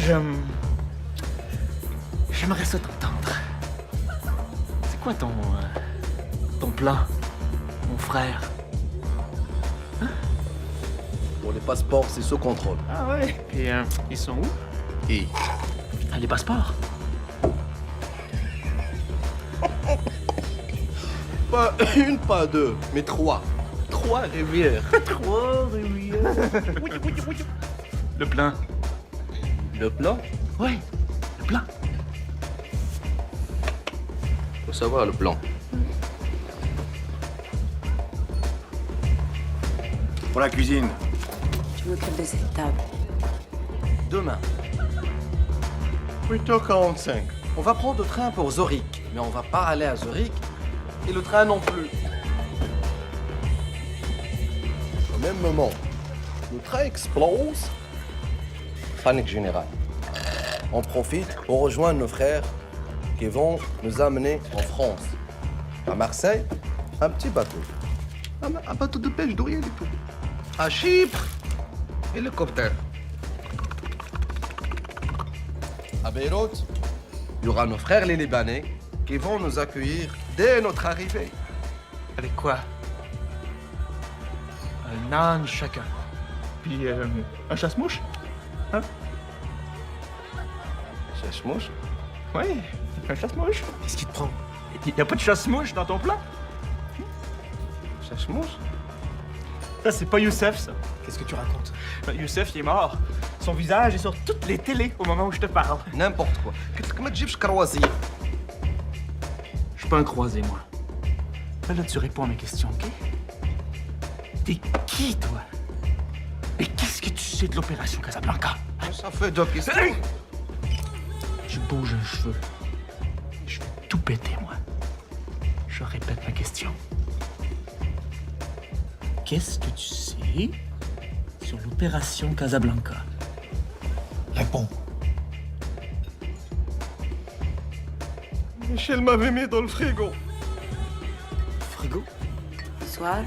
Speaker 22: j'aimerais ça t'entendre. C'est quoi ton plan, mon frère?
Speaker 17: Pour les passeports, c'est sous contrôle.
Speaker 22: Ah ouais? Et ils sont où?
Speaker 17: Et
Speaker 22: les passeports?
Speaker 17: Pas une, pas deux, mais trois. Trois rivières. Trois rivières.
Speaker 22: Le plan?
Speaker 17: Le plan?
Speaker 22: Ouais, le plan.
Speaker 17: Faut savoir le plan.
Speaker 12: Pour la cuisine.
Speaker 21: Je m'occupe de cette table.
Speaker 17: Demain. 8h45. On va prendre le train pour Zurich, mais on va pas aller à Zurich. Et le train non plus. Au même moment, le train explose. Panique générale. On profite pour rejoindre nos frères qui vont nous amener en France. À Marseille, un petit bateau. Un bateau de pêche, de rien du tout. À Chypre, hélicoptère.
Speaker 2: À Beyrouth, il y aura nos frères les Libanais qui vont nous accueillir dès notre arrivée.
Speaker 16: Avec quoi? Un âne chacun. Puis un chasse-mouche? Hein?
Speaker 2: Chasse-mouche?
Speaker 16: Oui, un chasse-mouche.
Speaker 7: Qu'est-ce qui te prend?
Speaker 16: Il n'y a pas de chasse-mouche dans ton plan?
Speaker 2: Chasse-mouche?
Speaker 16: Ça, c'est pas Youssef, ça.
Speaker 7: Qu'est-ce que tu racontes?
Speaker 16: Youssef, il est mort. Son visage est sur toutes les télés au moment où je te parle.
Speaker 2: N'importe quoi. Qu'est-ce que je croisé?
Speaker 16: Je suis pas un croisé, moi. Là, tu réponds à mes questions, OK? T'es qui, toi? Et qu'est-ce que tu sais de l'opération Casablanca?
Speaker 2: Ça fait deux questions.
Speaker 16: Hey! Tu bouges un cheveu. Je vais tout péter, moi. Je répète ma question. Qu'est-ce que tu sais sur l'opération Casablanca?
Speaker 7: Réponds.
Speaker 2: Michel m'avait mis dans le frigo.
Speaker 16: Frigo?
Speaker 21: Bonsoir.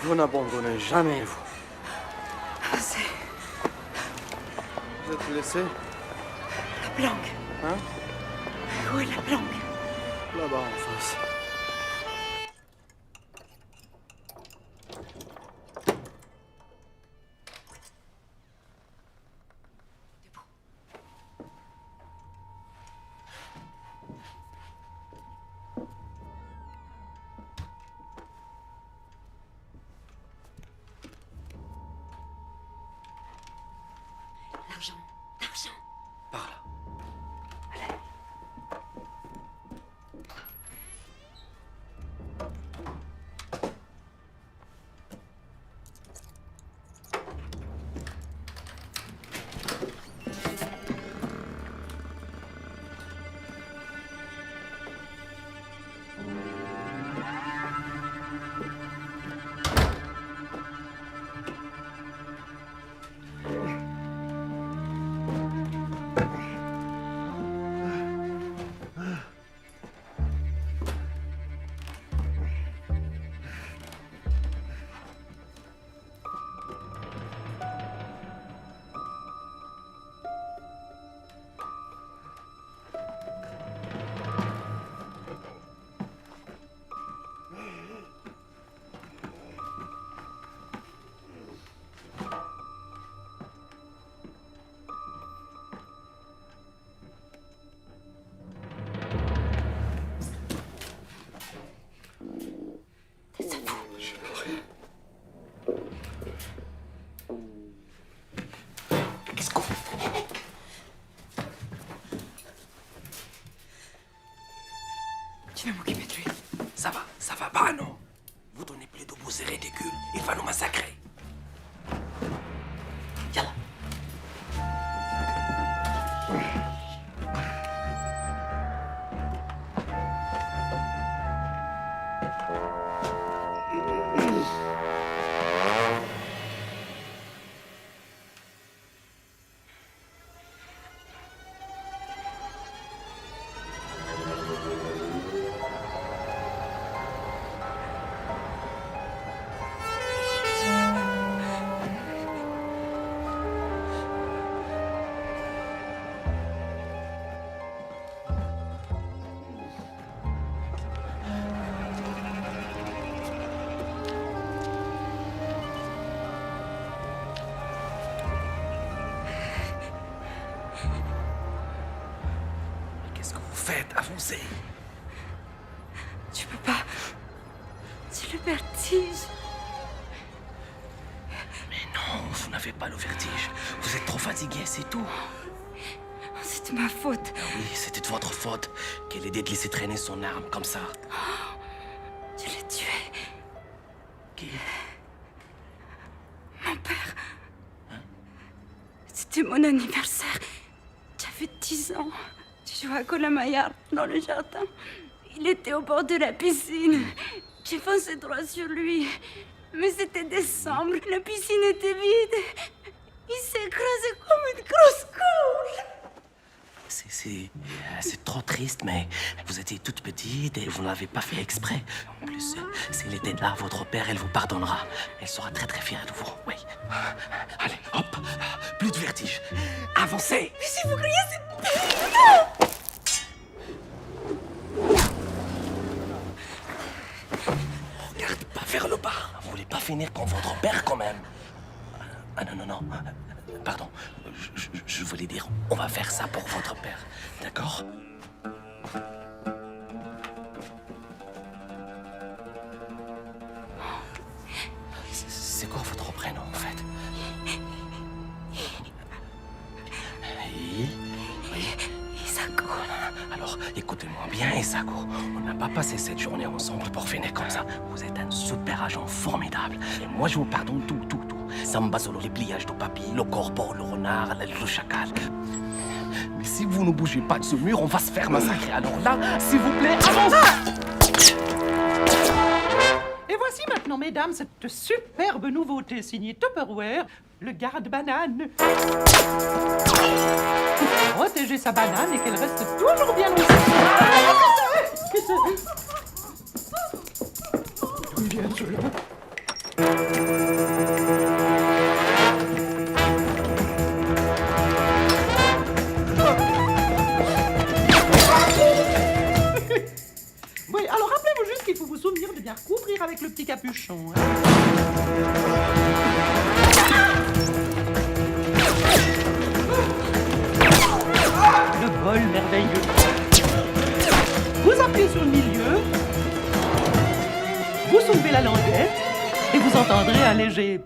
Speaker 17: Vous n'abandonnez jamais, vous.
Speaker 21: C'est
Speaker 17: Vous êtes blessé?
Speaker 21: la planque.
Speaker 17: Hein?
Speaker 21: Où est la planque?
Speaker 17: Là-bas, en face.
Speaker 21: L'argent. L'argent.
Speaker 17: Par là.
Speaker 21: Tu vas m'occuper de lui.
Speaker 2: Ça va pas, non? Vous donnez plus de vous, c'est ridicule. Il va nous massacrer. Yallah. faites? Avancez.
Speaker 21: Tu peux pas. C'est le vertige.
Speaker 2: Mais non, vous n'avez pas le vertige. Vous êtes trop fatigué, c'est tout.
Speaker 21: C'est de ma faute.
Speaker 2: Ah oui, c'était de votre faute qu'elle ait de laisser traîner son arme comme ça.
Speaker 21: Tu l'as tué.
Speaker 2: Qui?
Speaker 21: Mon père. C'était mon anniversaire. J'avais 10 ans. Je jouais à Colamaillard dans le jardin. Il était au bord de la piscine. J'ai foncé droit sur lui. Mais c'était décembre. La piscine était vide. Il s'est écrasé comme une grosse couche.
Speaker 2: C'est trop triste, mais vous étiez toute petite et vous ne l'avez pas fait exprès. En plus, s'il était là, votre père, elle vous pardonnera. Elle sera très très fière de vous, oui. Allez, hop, plus de vertige. Avancez.
Speaker 21: Mais si vous criez, c'est...
Speaker 2: Regarde pas vers le bas. Vous voulez pas finir comme votre père, quand même. Ah non, non, non. Pardon. Je voulais dire, on va faire ça pour votre père. D'accord? C'est quoi votre prénom, en fait?
Speaker 21: Isako.
Speaker 2: Alors, écoutez-moi bien, Isako. On n'a pas passé cette journée ensemble pour finir comme ça. Vous êtes un super agent formidable. Et moi, je vous pardonne tout. Samba solo, les pliages de papy, le corbeau, le renard, le chacal. Mais si vous ne bougez pas de ce mur, on va se faire massacrer. Alors là, s'il vous plaît, avancez!
Speaker 8: Et voici maintenant, mesdames, cette superbe nouveauté signée Tupperware, le garde-banane. Pour protéger sa banane et qu'elle reste toujours bien aussi. D'où vient cela? Oui, alors rappelez-vous juste qu'il faut vous souvenir de bien couvrir avec le petit capuchon. Hein. Le bol merveilleux. Vous appuyez sur le milieu, vous soulevez la languette et vous entendrez un léger...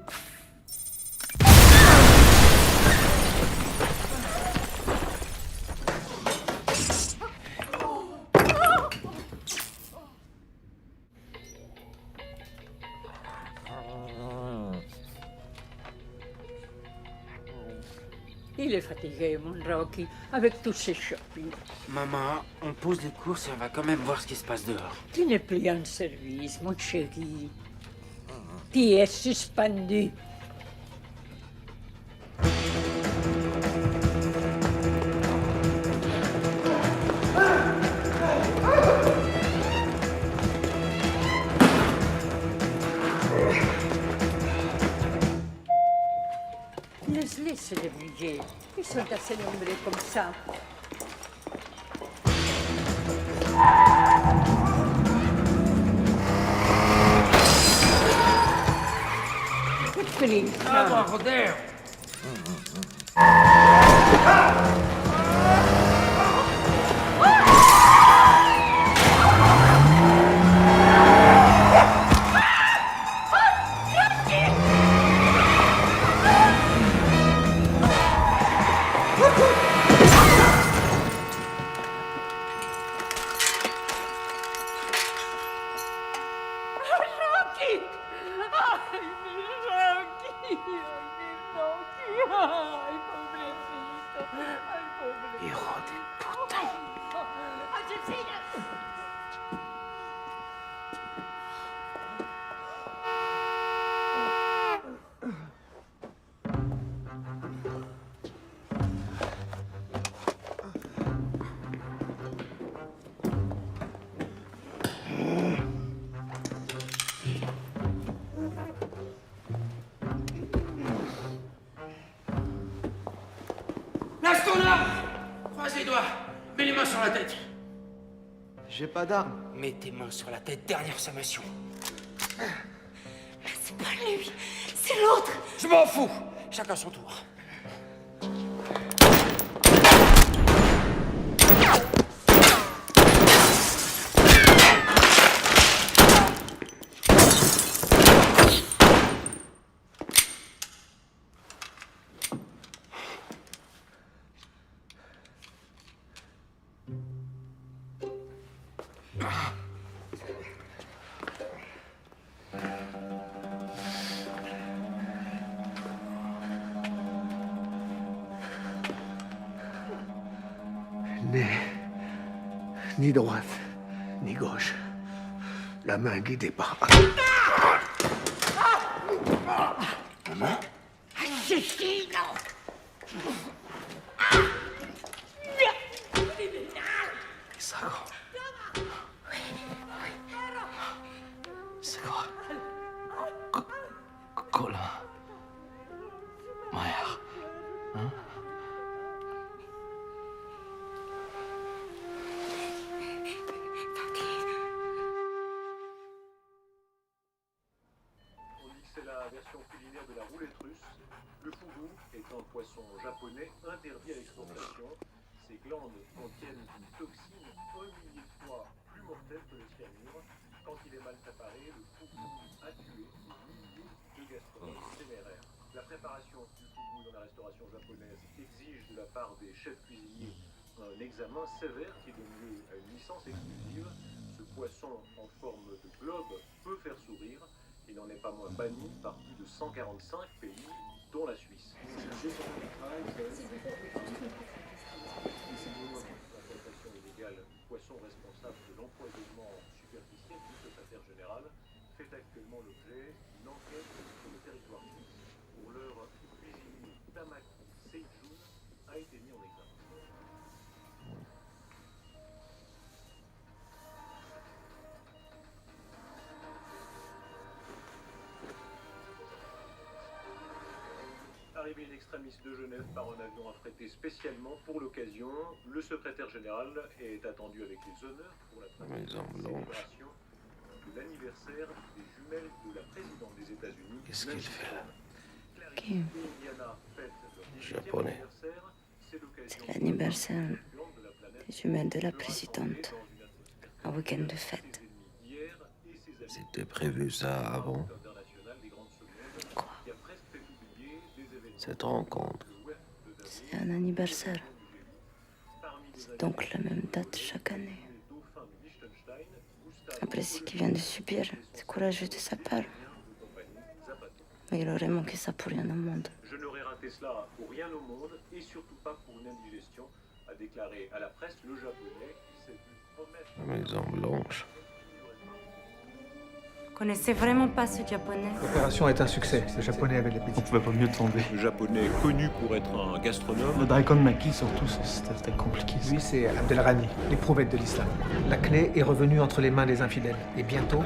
Speaker 14: Il est fatigué, mon Rocky, avec tous ces shopping.
Speaker 6: Maman, on pose les courses et on va quand même voir ce qui se passe dehors.
Speaker 14: Tu n'es plus en service, mon chéri. Tu es suspendu. Laisse-les se débrouiller. Ils sont assez nombreux comme ça.
Speaker 23: Ah, joder. Lâche ton arme! Croise les doigts. Mets les mains sur la tête.
Speaker 17: J'ai pas d'arme.
Speaker 23: Mets tes mains sur la tête, dernière sommation.
Speaker 21: C'est pas lui, c'est l'autre.
Speaker 23: Je m'en fous. Chacun son tour.
Speaker 20: Ni droite, ni gauche. La main guidée par... Maman?
Speaker 14: Assassino!
Speaker 2: Isago. Isago. Colin. Mère. Hein?
Speaker 1: On dit que c'est la version culinaire de la roulette russe. Le fugu est un poisson japonais interdit à l'exportation. Ses glandes contiennent une toxine 1 millier de fois plus mortelle que le cyanure. Quand il est mal préparé, le fugu a tué des milliers de gastronomes téméraires. La préparation du fugu dans la restauration japonaise exige de la part des chefs cuisiniers un examen sévère qui donne lieu à une licence exclusive. Ce poisson en forme de globe peut faire sourire. Il n'en est pas moins banni par plus de 145 pays, dont la Suisse. L'implantation illégale du poisson responsable de l'empoisonnement superficiel du secrétaire général fait actuellement l'objet d'une enquête sur le territoire suisse. Pour l'heure, le cuisinier Tamaki Seijun a été mis en examen. Arrivé in extremis de Genève par un avion affrété spécialement pour l'occasion, le secrétaire général est attendu avec les honneurs pour la célébration de l'anniversaire des jumelles de la présidente des États-Unis.
Speaker 2: Qu'est-ce qu'il fait là?
Speaker 4: Kim.
Speaker 2: Japonais.
Speaker 4: C'est l'anniversaire des jumelles de la présidente. Un week-end de fête.
Speaker 2: C'était prévu ça avant?
Speaker 4: Quoi?
Speaker 2: Cette rencontre.
Speaker 4: C'est un anniversaire. C'est donc la même date chaque année. Après ce qu'il vient de subir, c'est courageux de sa part. Mais il aurait manqué ça pour rien au monde.
Speaker 1: Je n'aurais raté cela pour rien au monde et surtout pas pour une indigestion, a déclaré à la presse le japonais qui s'est vu promettre.
Speaker 2: La Maison Blanche.
Speaker 4: Vous connaissez vraiment pas ce japonais?
Speaker 7: L'opération est un succès. Le japonais avait l'appétit.
Speaker 16: On pouvait pas mieux tomber.
Speaker 10: Le japonais connu pour être un gastronome.
Speaker 16: Le daikon maki surtout, c'était compliqué.
Speaker 7: Lui, c'est Abdelrani, l'éprouvette de l'islam. La clé est revenue entre les mains des infidèles. Et bientôt,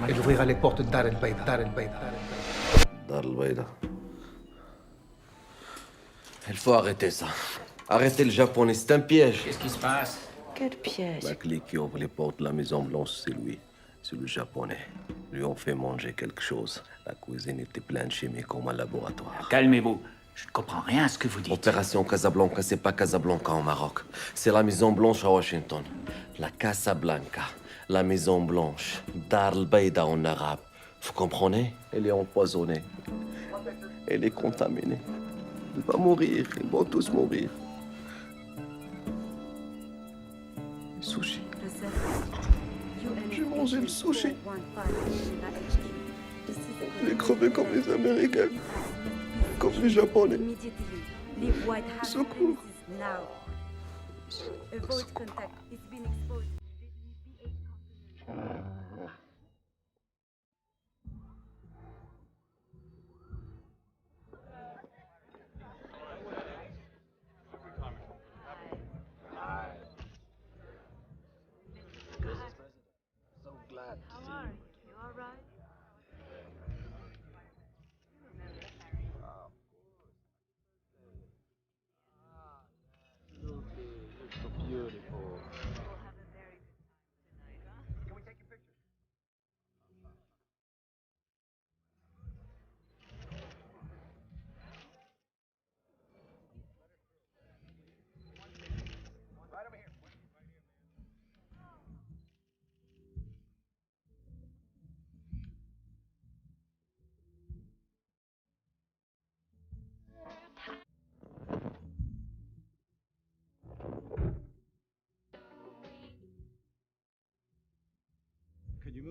Speaker 7: elle ouvrira les portes de Dar el-Bayda. Dar el-Bayda.
Speaker 2: Dar el-Bayda. Il faut arrêter ça. Arrêtez le japonais, c'est un piège.
Speaker 13: Qu'est-ce qui se passe?
Speaker 4: Quel piège?
Speaker 2: La clé qui ouvre les portes de la Maison Blanche, c'est lui. C'est le japonais. Lui ont fait manger quelque chose. La cuisine était pleine de chimie comme un laboratoire.
Speaker 13: Calmez-vous. Je ne comprends rien à ce que vous dites.
Speaker 2: Opération Casablanca, c'est pas Casablanca au Maroc. C'est la Maison Blanche à Washington. La Casablanca, la Maison Blanche, Dar el-Bayda en arabe. Vous comprenez? Elle est empoisonnée. Elle est contaminée. Elle va mourir. Ils vont tous mourir. Sushi. J'ai mangé le sushi. J'ai crevé comme les Américains. Comme les Japonais. Secours.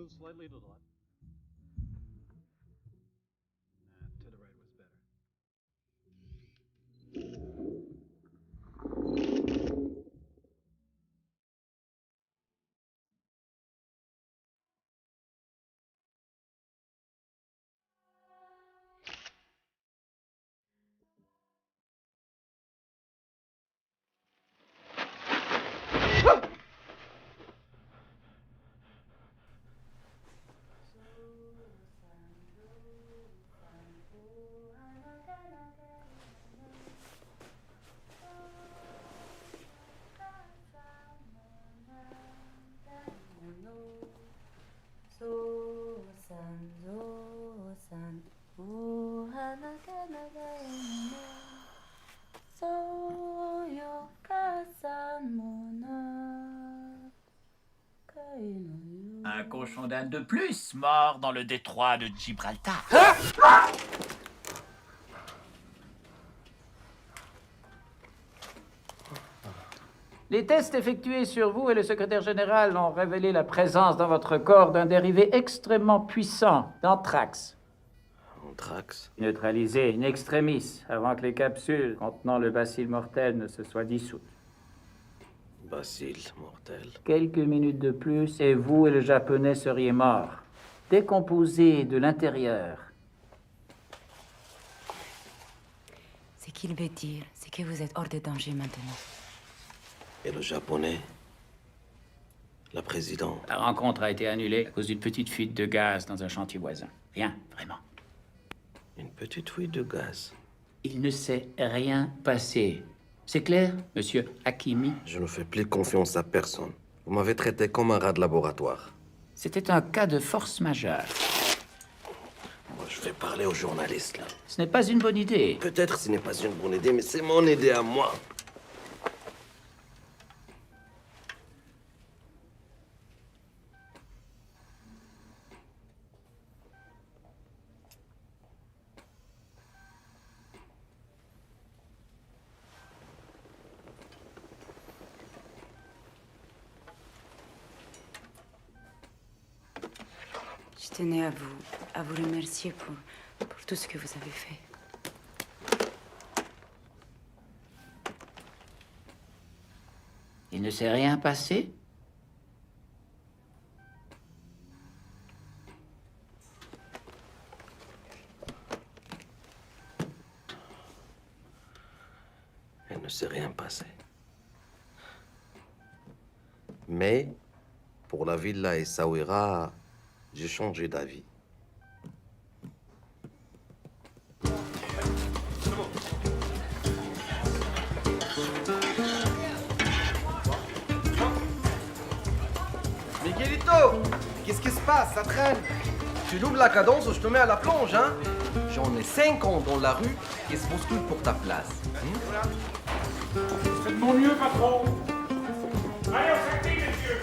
Speaker 16: slightly to the left.
Speaker 7: To the right was better.
Speaker 22: Un cochon d'Inde de plus mort dans le détroit de Gibraltar. Les tests effectués sur vous et le secrétaire général ont révélé la présence dans votre corps d'un dérivé extrêmement puissant d'anthrax.
Speaker 15: Anthrax?
Speaker 22: Neutralisé in extremis avant que les capsules contenant le bacille mortel ne se soient dissoutes.
Speaker 15: Bacille mortel.
Speaker 22: Quelques minutes de plus et vous et le japonais seriez morts, décomposés de l'intérieur.
Speaker 4: Ce qu'il veut dire, c'est que vous êtes hors de danger maintenant.
Speaker 15: Et le japonais? La présidente?
Speaker 22: La rencontre a été annulée à cause d'une petite fuite de gaz dans un chantier voisin. Rien, vraiment.
Speaker 15: Une petite fuite de gaz?
Speaker 22: Il ne s'est rien passé. C'est clair, monsieur Hakimi?
Speaker 15: Je ne fais plus confiance à personne. Vous m'avez traité comme un rat de laboratoire.
Speaker 22: C'était un cas de force majeure.
Speaker 15: Moi, je vais parler aux journalistes, là.
Speaker 22: Ce n'est pas une bonne idée.
Speaker 15: Peut-être ce n'est pas une bonne idée, mais c'est mon idée à moi.
Speaker 4: Je tenais à vous remercier pour tout ce que vous avez fait.
Speaker 22: Il ne s'est rien passé?
Speaker 15: Il ne s'est rien passé. Mais, pour la villa Essaouira, j'ai changé d'avis.
Speaker 2: Miguelito, qu'est-ce qui se passe? Ça traîne. Tu doubles la cadence ou je te mets à la plonge, hein? J'en ai 50 dans la rue qui se bousculent pour ta place.
Speaker 20: Faites de mon mieux, patron. Allez, on s'active, messieurs.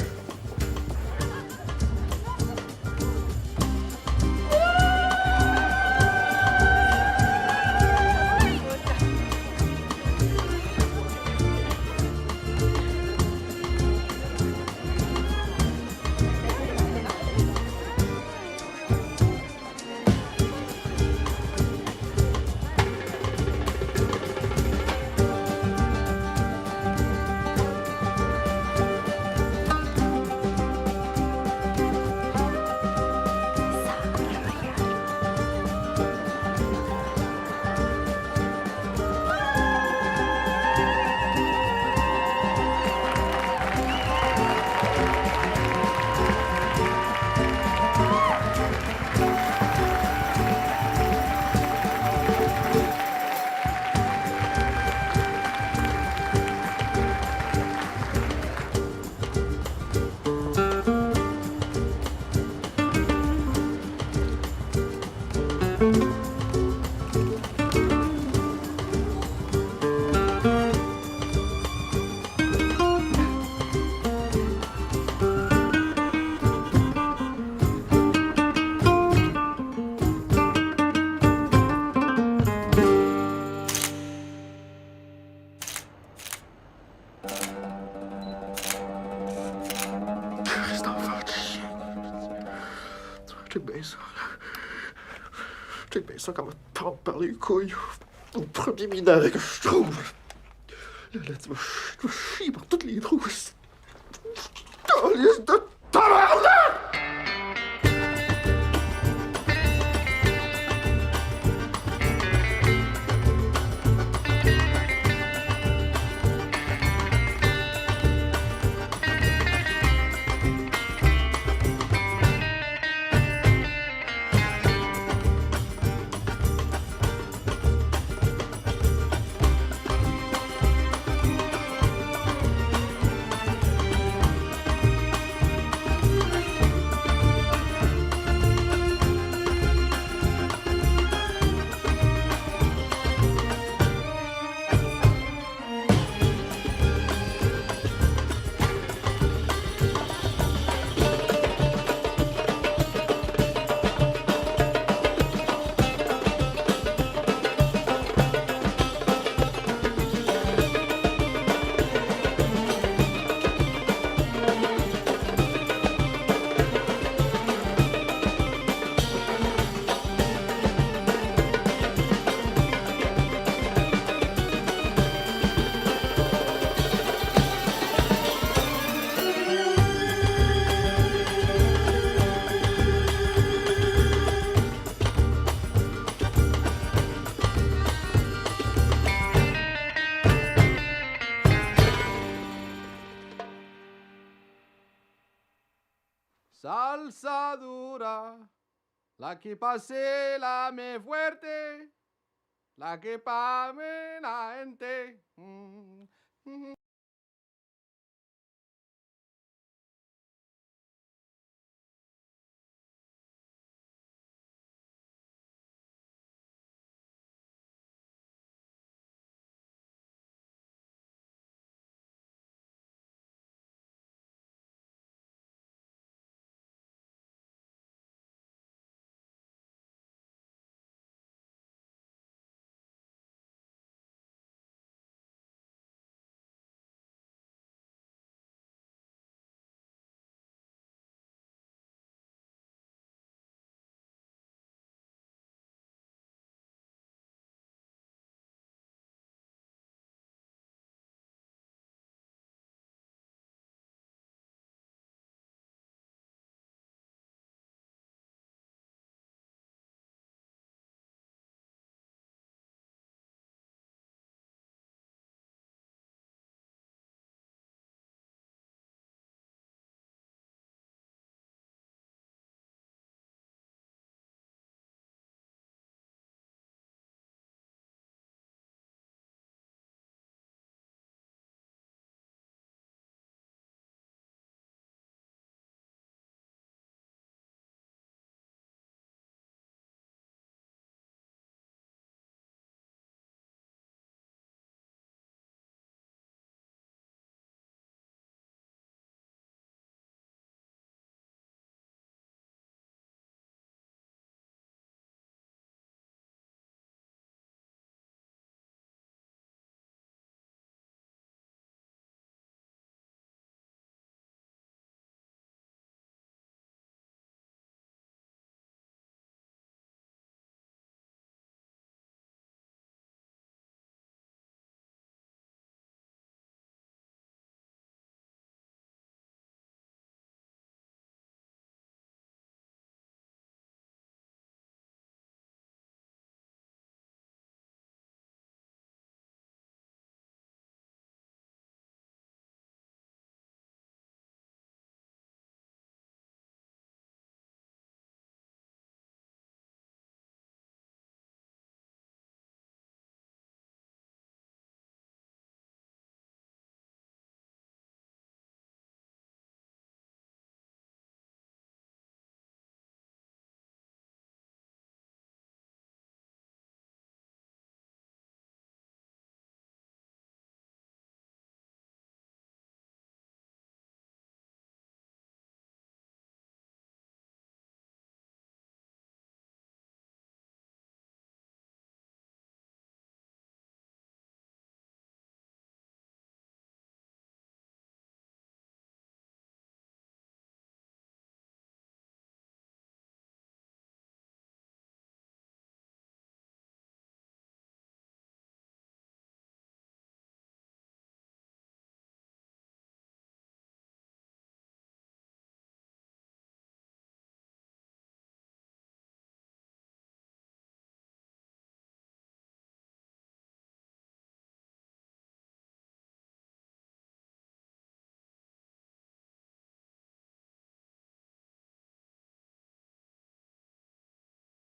Speaker 2: T'es baisse. T'es baisse comme un pente par les couilles. Au premier minaret que je trouve. La lettre me chie par toutes les trous. Calice de tabarnak! Salsa dura, la que pase la me fuerte, la que pa' me la gente.